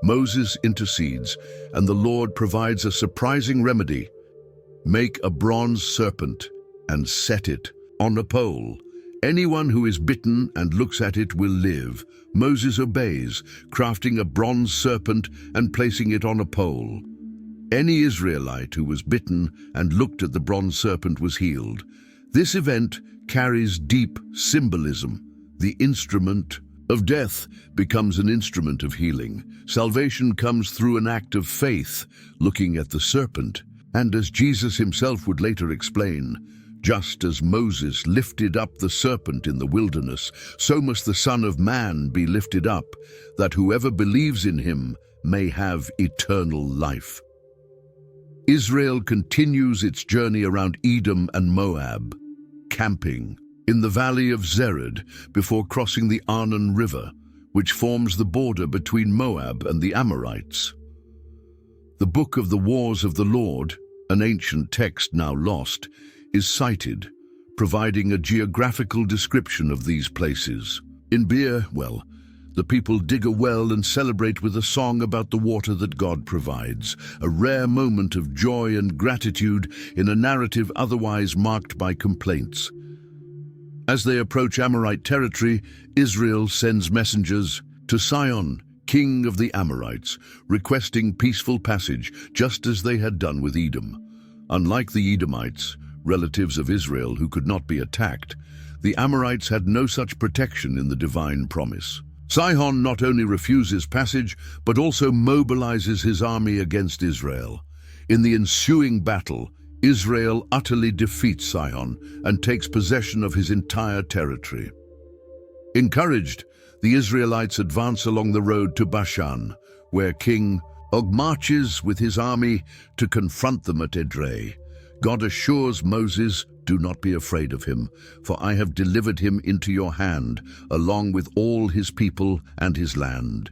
Moses intercedes, and the Lord provides a surprising remedy. "Make a bronze serpent and set it on a pole. Anyone who is bitten and looks at it will live." Moses obeys, crafting a bronze serpent and placing it on a pole. Any Israelite who was bitten and looked at the bronze serpent was healed. This event carries deep symbolism. The instrument of death becomes an instrument of healing. Salvation comes through an act of faith, looking at the serpent. And as Jesus himself would later explain, just as Moses lifted up the serpent in the wilderness, so must the Son of Man be lifted up, that whoever believes in him may have eternal life. Israel continues its journey around Edom and Moab, camping in the valley of Zered before crossing the Arnon River, which forms the border between Moab and the Amorites. The Book of the Wars of the Lord, an ancient text now lost, is cited, providing a geographical description of these places. In Beer, well, the people dig a well and celebrate with a song about the water that God provides, a rare moment of joy and gratitude in a narrative otherwise marked by complaints. As they approach Amorite territory, Israel sends messengers to Sihon, king of the Amorites, requesting peaceful passage, just as they had done with Edom. Unlike the Edomites, relatives of Israel who could not be attacked, the Amorites had no such protection in the divine promise. Sihon not only refuses passage, but also mobilizes his army against Israel. In the ensuing battle, Israel utterly defeats Sihon and takes possession of his entire territory. Encouraged, the Israelites advance along the road to Bashan, where King Og marches with his army to confront them at Edrei. God assures Moses, "Do not be afraid of him, for I have delivered him into your hand, along with all his people and his land."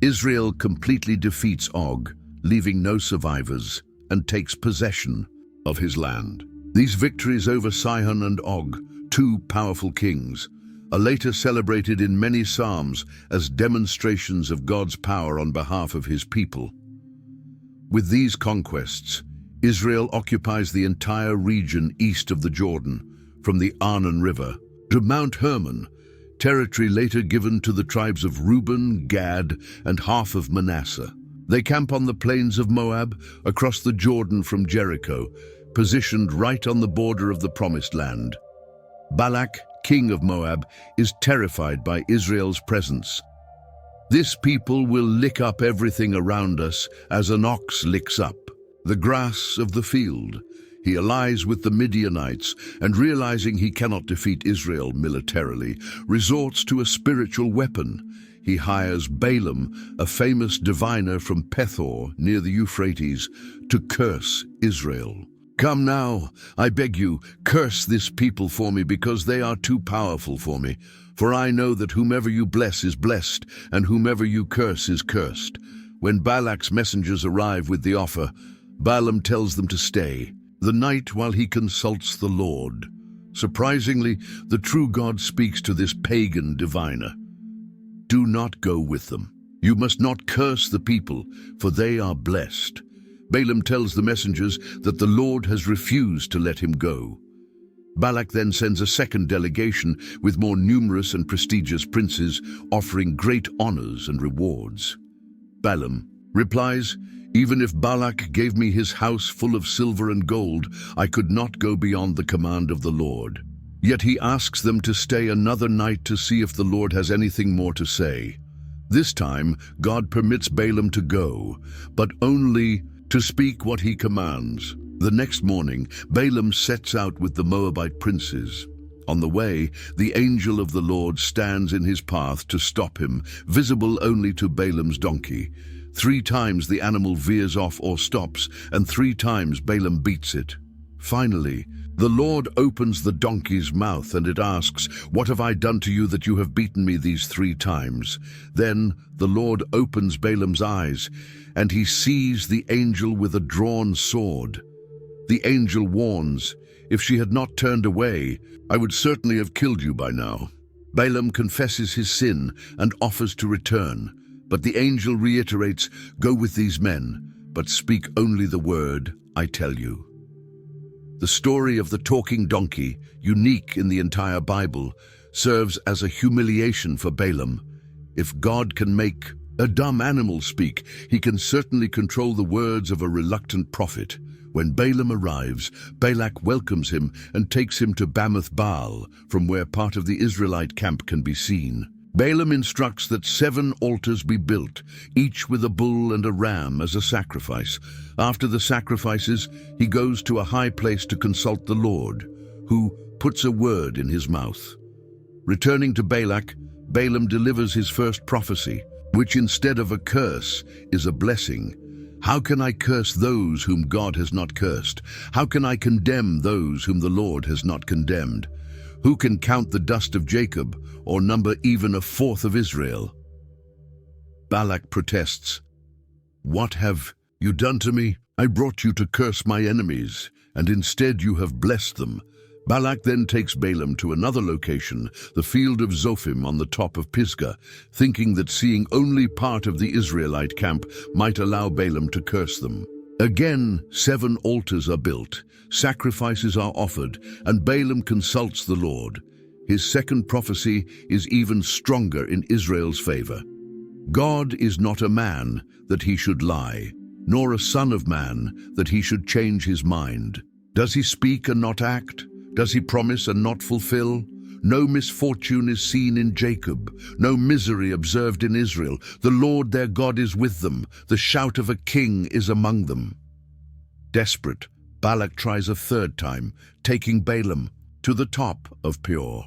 Israel completely defeats Og, leaving no survivors, and takes possession of his land. These victories over Sihon and Og, two powerful kings, are later celebrated in many psalms as demonstrations of God's power on behalf of his people. With these conquests, Israel occupies the entire region east of the Jordan, from the Arnon River to Mount Hermon, territory later given to the tribes of Reuben, Gad, and half of Manasseh. They camp on the plains of Moab, across the Jordan from Jericho, positioned right on the border of the Promised Land. Balak, king of Moab, is terrified by Israel's presence. "This people will lick up everything around us as an ox licks up the grass of the field." He allies with the Midianites and, realizing he cannot defeat Israel militarily, resorts to a spiritual weapon. He hires Balaam, a famous diviner from Pethor near the Euphrates, to curse Israel. "Come now, I beg you, curse this people for me, because they are too powerful for me. For I know that whomever you bless is blessed, and whomever you curse is cursed." When Balak's messengers arrive with the offer, Balaam tells them to stay the night while he consults the Lord. Surprisingly, the true God speaks to this pagan diviner. "Do not go with them. You must not curse the people, for they are blessed." Balaam tells the messengers that the Lord has refused to let him go. Balak then sends a second delegation with more numerous and prestigious princes, offering great honors and rewards. Balaam replies, "Even if Balak gave me his house full of silver and gold, I could not go beyond the command of the Lord." Yet he asks them to stay another night to see if the Lord has anything more to say. This time, God permits Balaam to go, but only to speak what he commands. The next morning, Balaam sets out with the Moabite princes. On the way, the angel of the Lord stands in his path to stop him, visible only to Balaam's donkey. 3 times the animal veers off or stops, and 3 times Balaam beats it. Finally, the Lord opens the donkey's mouth, and it asks, "What have I done to you that you have beaten me these 3 times?" Then the Lord opens Balaam's eyes, and he sees the angel with a drawn sword. The angel warns, "If she had not turned away, I would certainly have killed you by now." Balaam confesses his sin and offers to return, but the angel reiterates, "Go with these men, but speak only the word I tell you." The story of the talking donkey, unique in the entire Bible, serves as a humiliation for Balaam. If God can make a dumb animal speak, he can certainly control the words of a reluctant prophet. When Balaam arrives, Balak welcomes him and takes him to Bamoth Baal, from where part of the Israelite camp can be seen. Balaam instructs that 7 altars be built, each with a bull and a ram as a sacrifice. After the sacrifices, he goes to a high place to consult the Lord, who puts a word in his mouth. Returning to Balak, Balaam delivers his first prophecy, which instead of a curse is a blessing. "How can I curse those whom God has not cursed? How can I condemn those whom the Lord has not condemned? Who can count the dust of Jacob, or number even a fourth of Israel?" Balak protests, "What have You done to me? I brought you to curse my enemies, and instead you have blessed them. Balak then takes Balaam to another location, the field of Zophim on the top of Pisgah, thinking that seeing only part of the Israelite camp might allow Balaam to curse them. Again, 7 altars are built, sacrifices are offered, and Balaam consults the Lord. His second prophecy is even stronger in Israel's favor. God is not a man that he should lie, nor a son of man that he should change his mind. Does he speak and not act? Does he promise and not fulfill? No misfortune is seen in Jacob, no misery observed in Israel. The Lord their God is with them, the shout of a king is among them. Desperate, Balak tries a third time, taking Balaam to the top of Peor.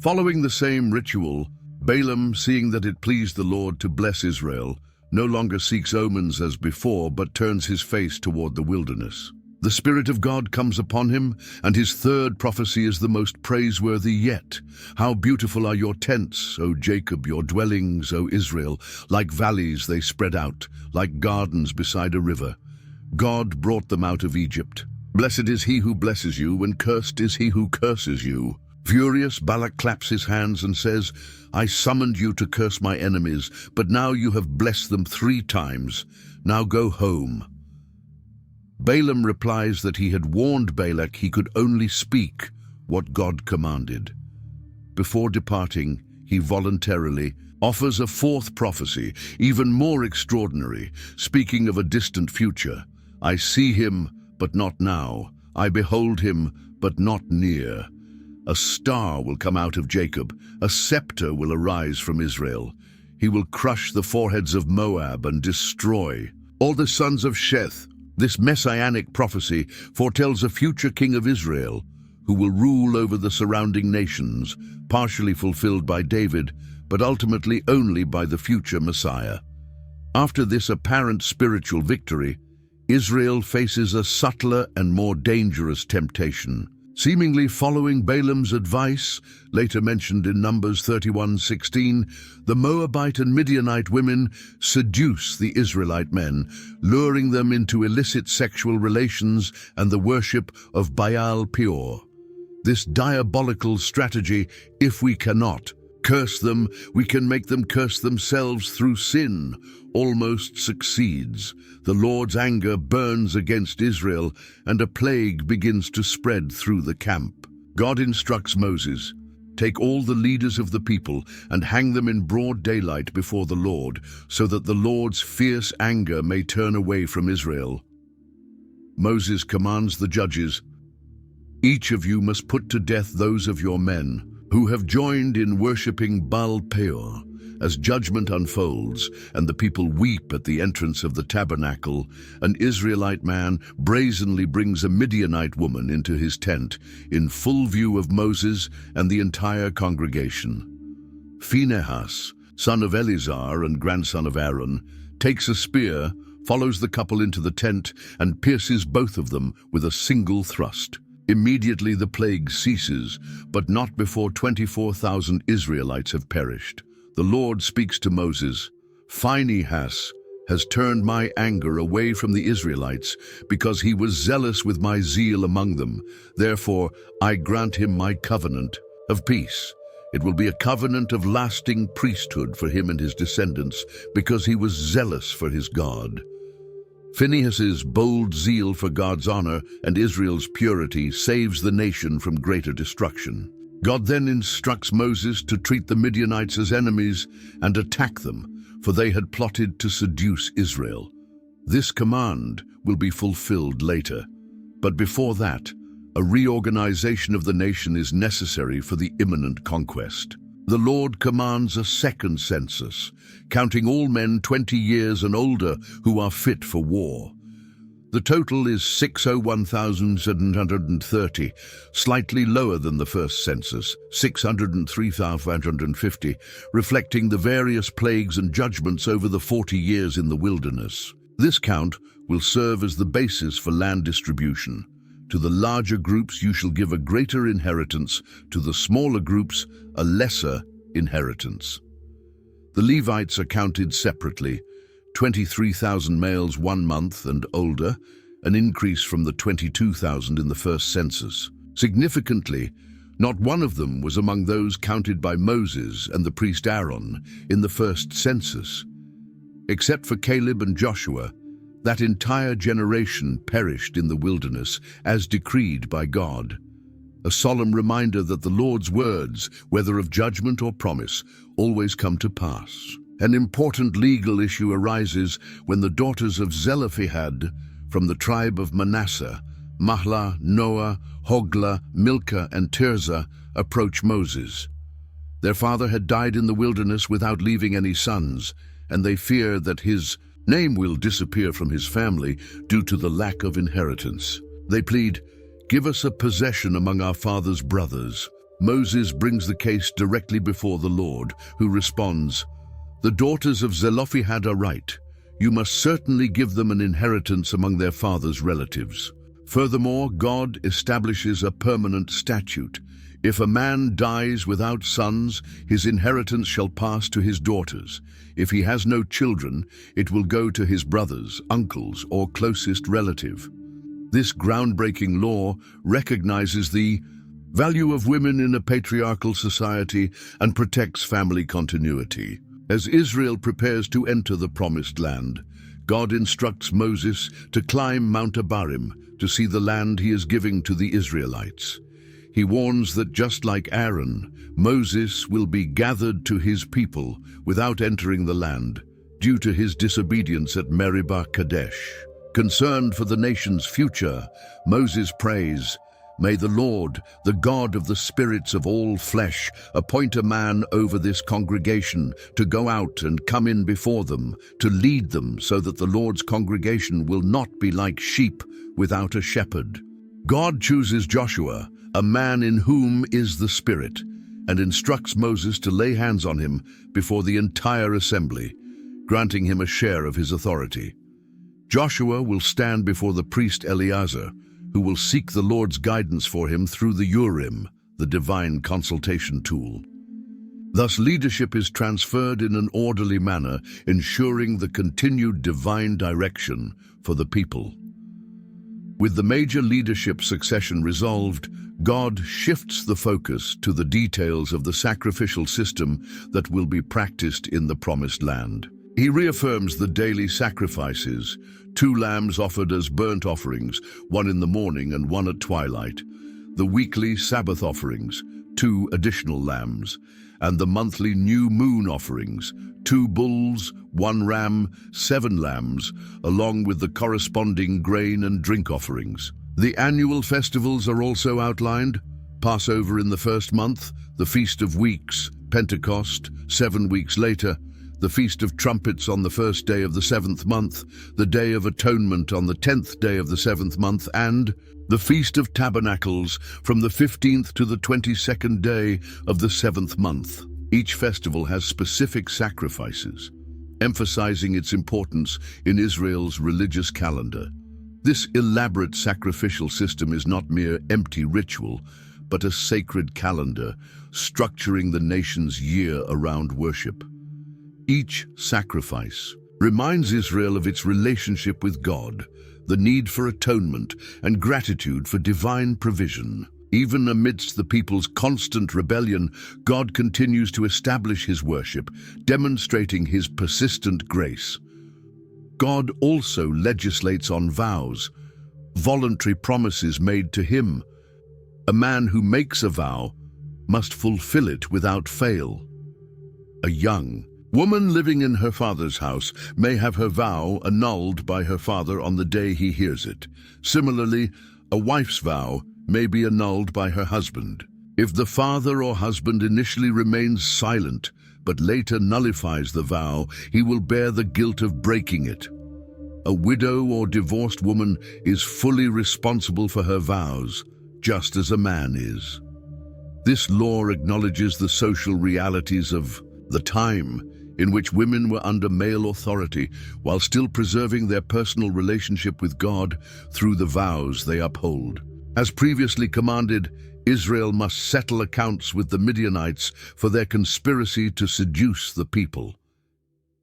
Following the same ritual, Balaam, seeing that it pleased the Lord to bless Israel, no longer seeks omens as before, but turns his face toward the wilderness. The Spirit of God comes upon him, and his third prophecy is the most praiseworthy yet. How beautiful are your tents, O Jacob, your dwellings, O Israel. Like valleys they spread out, like gardens beside a river. God brought them out of Egypt. Blessed is he who blesses you, and cursed is he who curses you. Furious, Balak claps his hands and says, I summoned you to curse my enemies, but now you have blessed them 3 times. Now go home. Balaam replies that he had warned Balak he could only speak what God commanded. Before departing, he voluntarily offers a 4th prophecy, even more extraordinary, speaking of a distant future. I see him, but not now. I behold him, but not near. A star will come out of Jacob, a scepter will arise from Israel. He will crush the foreheads of Moab and destroy all the sons of Sheth. This messianic prophecy foretells a future king of Israel who will rule over the surrounding nations, partially fulfilled by David, but ultimately only by the future Messiah. After this apparent spiritual victory, Israel faces a subtler and more dangerous temptation. Seemingly following Balaam's advice, later mentioned in Numbers 31:16, the Moabite and Midianite women seduce the Israelite men, luring them into illicit sexual relations and the worship of Baal Peor. This diabolical strategy, if we cannot curse them, we can make them curse themselves through sin, almost succeeds. The Lord's anger burns against Israel, and a plague begins to spread through the camp. God instructs Moses, take all the leaders of the people and hang them in broad daylight before the Lord, so that the Lord's fierce anger may turn away from Israel. Moses commands the judges, each of you must put to death those of your men who have joined in worshipping Baal Peor. As judgment unfolds and the people weep at the entrance of the tabernacle, an Israelite man brazenly brings a Midianite woman into his tent in full view of Moses and the entire congregation. Phinehas, son of Eleazar and grandson of Aaron, takes a spear, follows the couple into the tent, and pierces both of them with a single thrust. Immediately the plague ceases, but not before 24,000 Israelites have perished. The Lord speaks to Moses, Phinehas has turned my anger away from the Israelites because he was zealous with my zeal among them. Therefore, I grant him my covenant of peace. It will be a covenant of lasting priesthood for him and his descendants because he was zealous for his God. Phinehas's bold zeal for God's honor and Israel's purity saves the nation from greater destruction. God then instructs Moses to treat the Midianites as enemies and attack them, for they had plotted to seduce Israel. This command will be fulfilled later, but before that, a reorganization of the nation is necessary for the imminent conquest. The Lord commands a second census, counting all men 20 years and older who are fit for war. The total is 601,730, slightly lower than the first census, 603,550, reflecting the various plagues and judgments over the 40 years in the wilderness. This count will serve as the basis for land distribution. To the larger groups you shall give a greater inheritance, to the smaller groups a lesser inheritance. The Levites are counted separately, 23,000 males 1 month and older, an increase from the 22,000 in the first census. Significantly, not one of them was among those counted by Moses and the priest Aaron in the first census. Except for Caleb and Joshua, that entire generation perished in the wilderness as decreed by God. A solemn reminder that the Lord's words, whether of judgment or promise, always come to pass. An important legal issue arises when the daughters of Zelophehad from the tribe of Manasseh, Mahlah, Noah, Hoglah, Milcah, and Tirzah, approach Moses. Their father had died in the wilderness without leaving any sons, and they fear that his name will disappear from his family due to the lack of inheritance. They plead, "Give us a possession among our father's brothers." Moses brings the case directly before the Lord, who responds, "The daughters of Zelophehad are right. You must certainly give them an inheritance among their father's relatives." Furthermore, God establishes a permanent statute. If a man dies without sons, his inheritance shall pass to his daughters. If he has no children, it will go to his brothers, uncles, or closest relative. This groundbreaking law recognizes the value of women in a patriarchal society and protects family continuity. As Israel prepares to enter the Promised Land, God instructs Moses to climb Mount Abarim to see the land he is giving to the Israelites. He warns that just like Aaron, Moses will be gathered to his people without entering the land due to his disobedience at Meribah Kadesh. Concerned for the nation's future, Moses prays, "May the Lord, the God of the spirits of all flesh, appoint a man over this congregation to go out and come in before them, to lead them so that the Lord's congregation will not be like sheep without a shepherd." God chooses Joshua, a man in whom is the Spirit, and instructs Moses to lay hands on him before the entire assembly, granting him a share of his authority. Joshua will stand before the priest Eleazar, who will seek the Lord's guidance for him through the Urim, the divine consultation tool. Thus, leadership is transferred in an orderly manner, ensuring the continued divine direction for the people. With the major leadership succession resolved, God shifts the focus to the details of the sacrificial system that will be practiced in the Promised Land. He reaffirms the daily sacrifices, 2 lambs offered as burnt offerings, 1 in the morning and 1 at twilight, the weekly Sabbath offerings, 2 additional lambs, and the monthly new moon offerings, 2 bulls, 1 ram, 7 lambs, along with the corresponding grain and drink offerings. The annual festivals are also outlined: Passover in the first month, the Feast of Weeks, Pentecost, 7 weeks later, the Feast of Trumpets on the first day of the 7th month, the Day of Atonement on the 10th day of the 7th month, and the Feast of Tabernacles from the 15th to the 22nd day of the 7th month. Each festival has specific sacrifices, emphasizing its importance in Israel's religious calendar. This elaborate sacrificial system is not mere empty ritual, but a sacred calendar structuring the nation's year-round worship. Each sacrifice reminds Israel of its relationship with God, the need for atonement, and gratitude for divine provision. Even amidst the people's constant rebellion, God continues to establish his worship, demonstrating his persistent grace. God also legislates on vows, voluntary promises made to him. A man who makes a vow must fulfill it without fail. A young woman living in her father's house may have her vow annulled by her father on the day he hears it. Similarly, a wife's vow may be annulled by her husband. If the father or husband initially remains silent, but later nullifies the vow, he will bear the guilt of breaking it. A widow or divorced woman is fully responsible for her vows, just as a man is. This law acknowledges the social realities of the time in which women were under male authority while still preserving their personal relationship with God through the vows they uphold. As previously commanded, Israel must settle accounts with the Midianites for their conspiracy to seduce the people.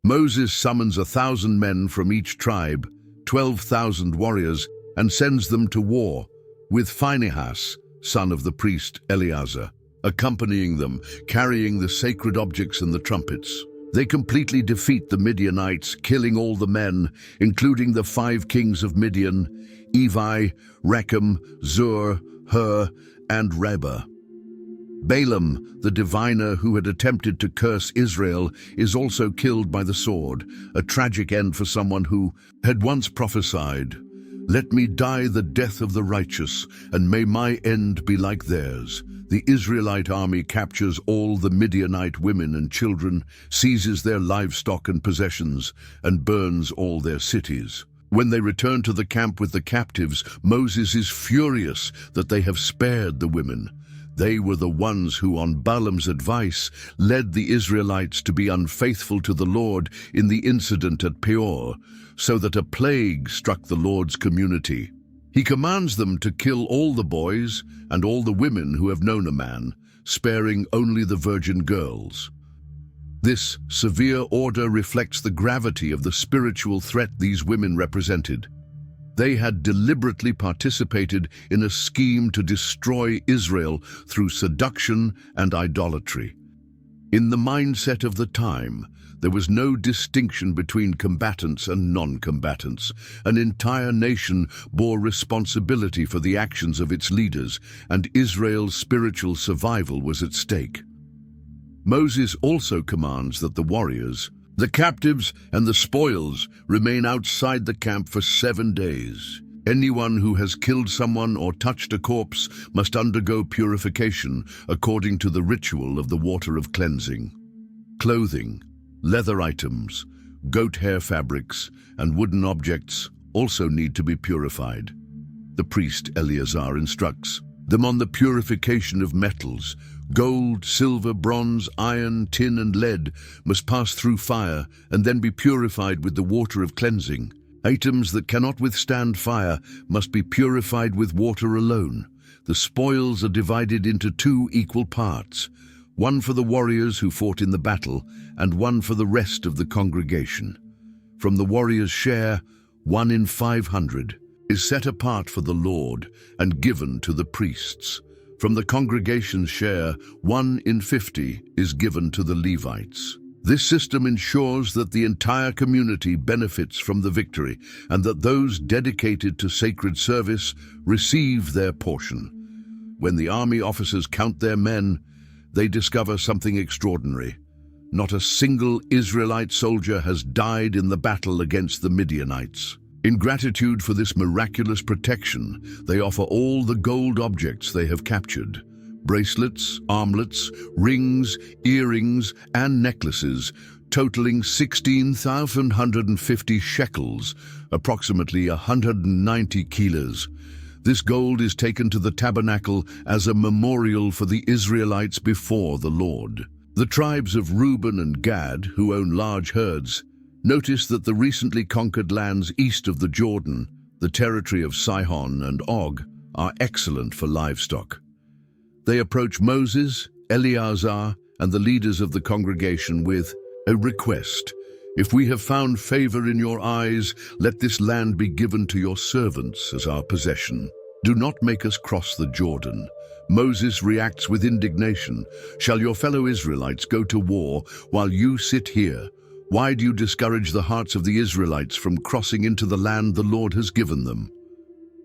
Moses summons 1,000 men from each tribe, 12,000 warriors, and sends them to war, with Phinehas, son of the priest Eleazar, accompanying them, carrying the sacred objects and the trumpets. They completely defeat the Midianites, killing all the men, including the 5 kings of Midian, Evi, Rechem, Zur, Hur, and Reba. Balaam, the diviner who had attempted to curse Israel, is also killed by the sword, a tragic end for someone who had once prophesied, "Let me die the death of the righteous, and may my end be like theirs." The Israelite army captures all the Midianite women and children, seizes their livestock and possessions, and burns all their cities. When they return to the camp with the captives, Moses is furious that they have spared the women. They were the ones who, on Balaam's advice, led the Israelites to be unfaithful to the Lord in the incident at Peor, so that a plague struck the Lord's community. He commands them to kill all the boys and all the women who have known a man, sparing only the virgin girls. This severe order reflects the gravity of the spiritual threat these women represented. They had deliberately participated in a scheme to destroy Israel through seduction and idolatry. In the mindset of the time, there was no distinction between combatants and non-combatants. An entire nation bore responsibility for the actions of its leaders, and Israel's spiritual survival was at stake. Moses also commands that the warriors, the captives, and the spoils remain outside the camp for 7 days. Anyone who has killed someone or touched a corpse must undergo purification according to the ritual of the water of cleansing. Clothing, leather items, goat hair fabrics, and wooden objects also need to be purified. The priest Eleazar instructs them on the purification of metals. Gold, silver, bronze, iron, tin, and lead must pass through fire and then be purified with the water of cleansing. Items that cannot withstand fire must be purified with water alone. The spoils are divided into 2 equal parts, one for the warriors who fought in the battle and one for the rest of the congregation. From the warriors' share, 1 in 500 is set apart for the Lord and given to the priests. From the congregation's share, 1 in 50 is given to the Levites. This system ensures that the entire community benefits from the victory and that those dedicated to sacred service receive their portion. When the army officers count their men, they discover something extraordinary. Not a single Israelite soldier has died in the battle against the Midianites. In gratitude for this miraculous protection, they offer all the gold objects they have captured. Bracelets, armlets, rings, earrings, and necklaces, totaling 16,150 shekels, approximately 190 kilos. This gold is taken to the Tabernacle as a memorial for the Israelites before the Lord. The tribes of Reuben and Gad, who own large herds, notice that the recently conquered lands east of the Jordan, the territory of Sihon and Og, are excellent for livestock. They approach Moses, Eleazar, and the leaders of the congregation with a request. "If we have found favor in your eyes, let this land be given to your servants as our possession. Do not make us cross the Jordan." Moses reacts with indignation. "Shall your fellow Israelites go to war while you sit here? Why do you discourage the hearts of the Israelites from crossing into the land the Lord has given them?"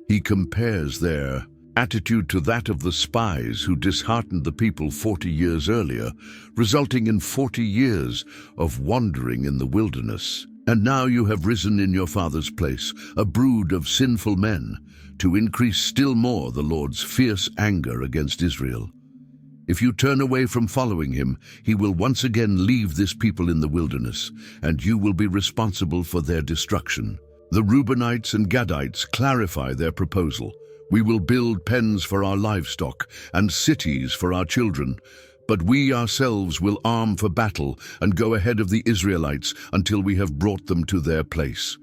He compares their attitude to that of the spies who disheartened the people 40 years earlier, resulting in 40 years of wandering in the wilderness. "And now you have risen in your father's place, a brood of sinful men, to increase still more the Lord's fierce anger against Israel. If you turn away from following him, he will once again leave this people in the wilderness, and you will be responsible for their destruction." The Reubenites and Gadites clarify their proposal. "We will build pens for our livestock and cities for our children, but we ourselves will arm for battle and go ahead of the Israelites until we have brought them to their place."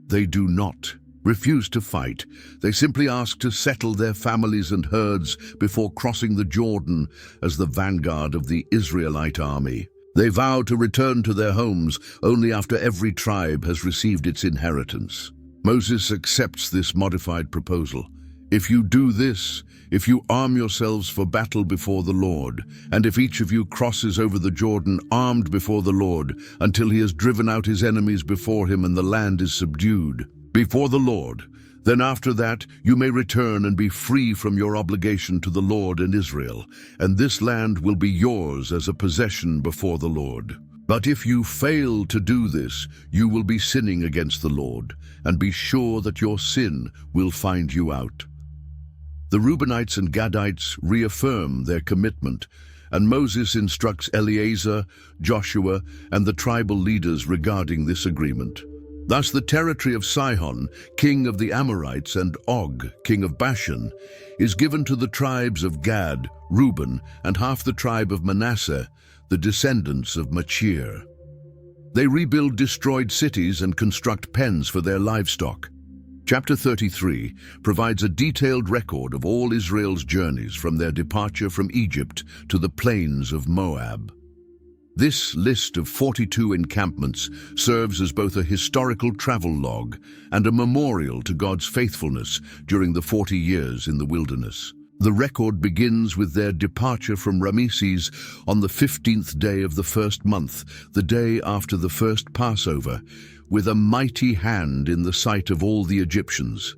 They do not refuse to fight. They simply ask to settle their families and herds before crossing the Jordan as the vanguard of the Israelite army. They vow to return to their homes only after every tribe has received its inheritance. Moses accepts this modified proposal. If you do this, if you arm yourselves for battle before the Lord, and if each of you crosses over the Jordan armed before the Lord until he has driven out his enemies before him and the land is subdued, before the Lord, then after that you may return and be free from your obligation to the Lord and Israel, and this land will be yours as a possession before the Lord. But if you fail to do this, you will be sinning against the Lord, and be sure that your sin will find you out. The Reubenites and Gadites reaffirm their commitment, and Moses instructs Eleazar, Joshua, and the tribal leaders regarding this agreement. Thus the territory of Sihon, king of the Amorites, and Og, king of Bashan, is given to the tribes of Gad, Reuben, and half the tribe of Manasseh, the descendants of Machir. They rebuild destroyed cities and construct pens for their livestock. Chapter 33 provides a detailed record of all Israel's journeys from their departure from Egypt to the plains of Moab. This list of 42 encampments serves as both a historical travel log and a memorial to God's faithfulness during the 40 years in the wilderness. The record begins with their departure from Ramesses on the 15th day of the first month, the day after the first Passover, with a mighty hand in the sight of all the Egyptians.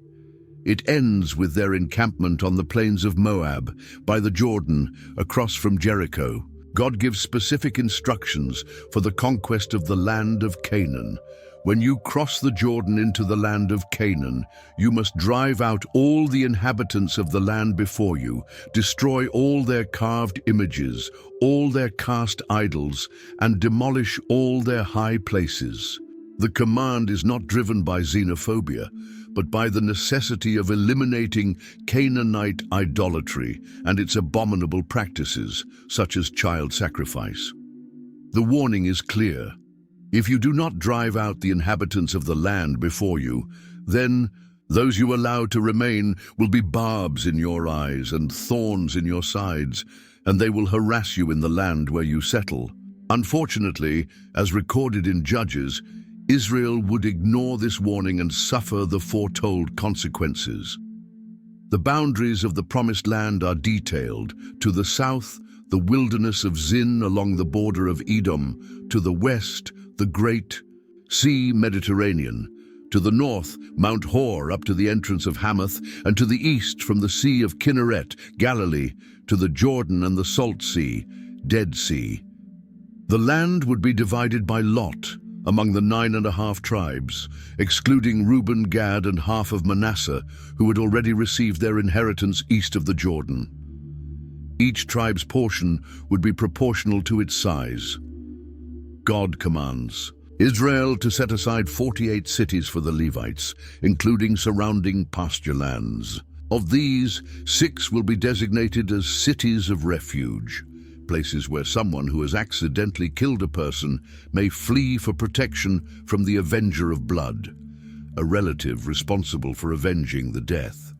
It ends with their encampment on the plains of Moab, by the Jordan, across from Jericho. God gives specific instructions for the conquest of the land of Canaan. When you cross the Jordan into the land of Canaan, you must drive out all the inhabitants of the land before you, destroy all their carved images, all their cast idols, and demolish all their high places. The command is not driven by xenophobia, but by the necessity of eliminating Canaanite idolatry and its abominable practices, such as child sacrifice. The warning is clear. If you do not drive out the inhabitants of the land before you, then those you allow to remain will be barbs in your eyes and thorns in your sides, and they will harass you in the land where you settle. Unfortunately, as recorded in Judges, Israel would ignore this warning and suffer the foretold consequences. The boundaries of the Promised Land are detailed. To the south, the wilderness of Zin along the border of Edom. To the west, the great Sea Mediterranean. To the north, Mount Hor up to the entrance of Hamath, and to the east from the Sea of Kinneret, Galilee, to the Jordan and the Salt Sea, Dead Sea. The land would be divided by lot among the 9.5 tribes, excluding Reuben, Gad, and half of Manasseh, who had already received their inheritance east of the Jordan. Each tribe's portion would be proportional to its size. God commands Israel to set aside 48 cities for the Levites, including surrounding pasture lands. Of these, 6 will be designated as cities of refuge, places where someone who has accidentally killed a person may flee for protection from the avenger of blood, a relative responsible for avenging the death.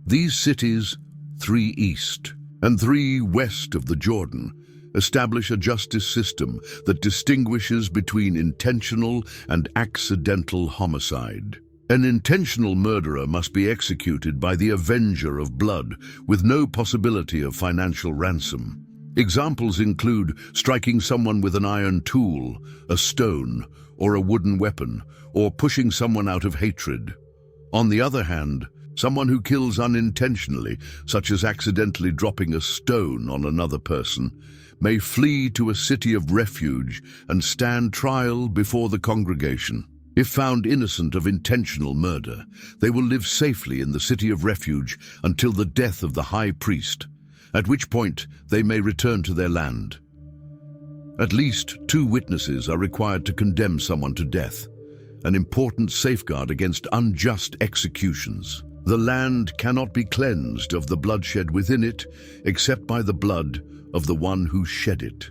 These cities, 3 east and 3 west of the Jordan, establish a justice system that distinguishes between intentional and accidental homicide. An intentional murderer must be executed by the avenger of blood with no possibility of financial ransom. Examples include striking someone with an iron tool, a stone, or a wooden weapon, or pushing someone out of hatred. On the other hand, someone who kills unintentionally, such as accidentally dropping a stone on another person, may flee to a city of refuge and stand trial before the congregation. If found innocent of intentional murder, they will live safely in the city of refuge until the death of the high priest, at which point they may return to their land. At least 2 witnesses are required to condemn someone to death, an important safeguard against unjust executions. The land cannot be cleansed of the bloodshed within it, except by the blood of the one who shed it.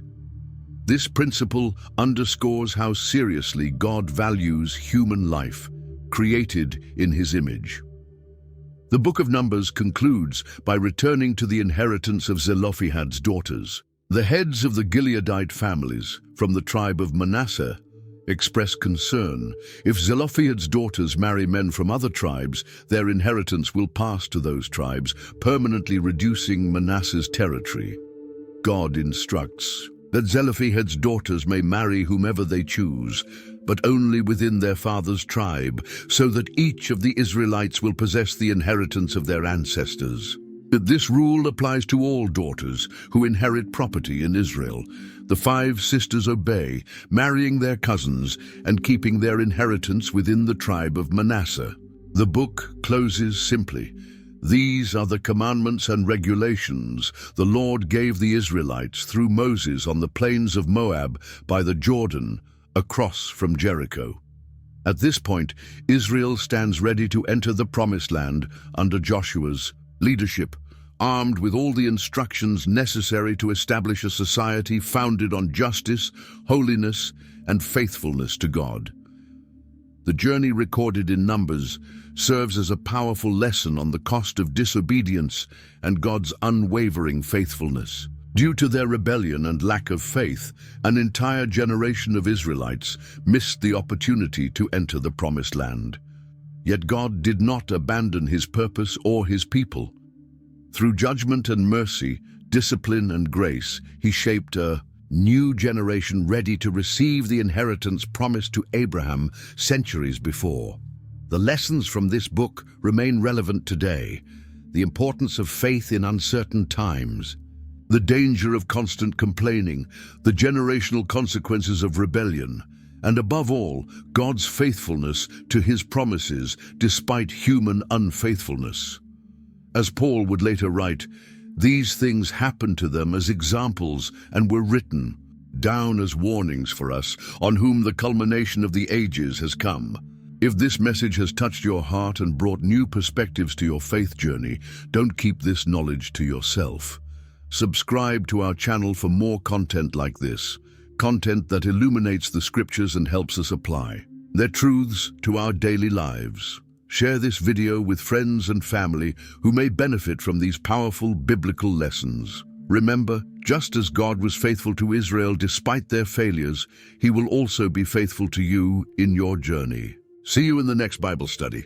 This principle underscores how seriously God values human life, created in His image. The book of Numbers concludes by returning to the inheritance of Zelophehad's daughters. The heads of the Gileadite families from the tribe of Manasseh express concern. If Zelophehad's daughters marry men from other tribes, their inheritance will pass to those tribes, permanently reducing Manasseh's territory. God instructs that Zelophehad's daughters may marry whomever they choose, but only within their father's tribe, so that each of the Israelites will possess the inheritance of their ancestors. This rule applies to all daughters who inherit property in Israel. The 5 sisters obey, marrying their cousins and keeping their inheritance within the tribe of Manasseh. The book closes simply. These are the commandments and regulations the Lord gave the Israelites through Moses on the plains of Moab by the Jordan, across from Jericho. At this point, Israel stands ready to enter the Promised Land under Joshua's leadership, armed with all the instructions necessary to establish a society founded on justice, holiness, and faithfulness to God. The journey recorded in Numbers serves as a powerful lesson on the cost of disobedience and God's unwavering faithfulness. Due to their rebellion and lack of faith, an entire generation of Israelites missed the opportunity to enter the Promised Land. Yet God did not abandon His purpose or His people. Through judgment and mercy, discipline and grace, He shaped a new generation ready to receive the inheritance promised to Abraham centuries before. The lessons from this book remain relevant today. The importance of faith in uncertain times, the danger of constant complaining, the generational consequences of rebellion, and above all, God's faithfulness to His promises despite human unfaithfulness. As Paul would later write, these things happened to them as examples and were written down as warnings for us, on whom the culmination of the ages has come. If this message has touched your heart and brought new perspectives to your faith journey, don't keep this knowledge to yourself. Subscribe to our channel for more content like this, content that illuminates the scriptures and helps us apply their truths to our daily lives. Share this video with friends and family who may benefit from these powerful biblical lessons. Remember, just as God was faithful to Israel despite their failures, He will also be faithful to you in your journey. See you in the next Bible study.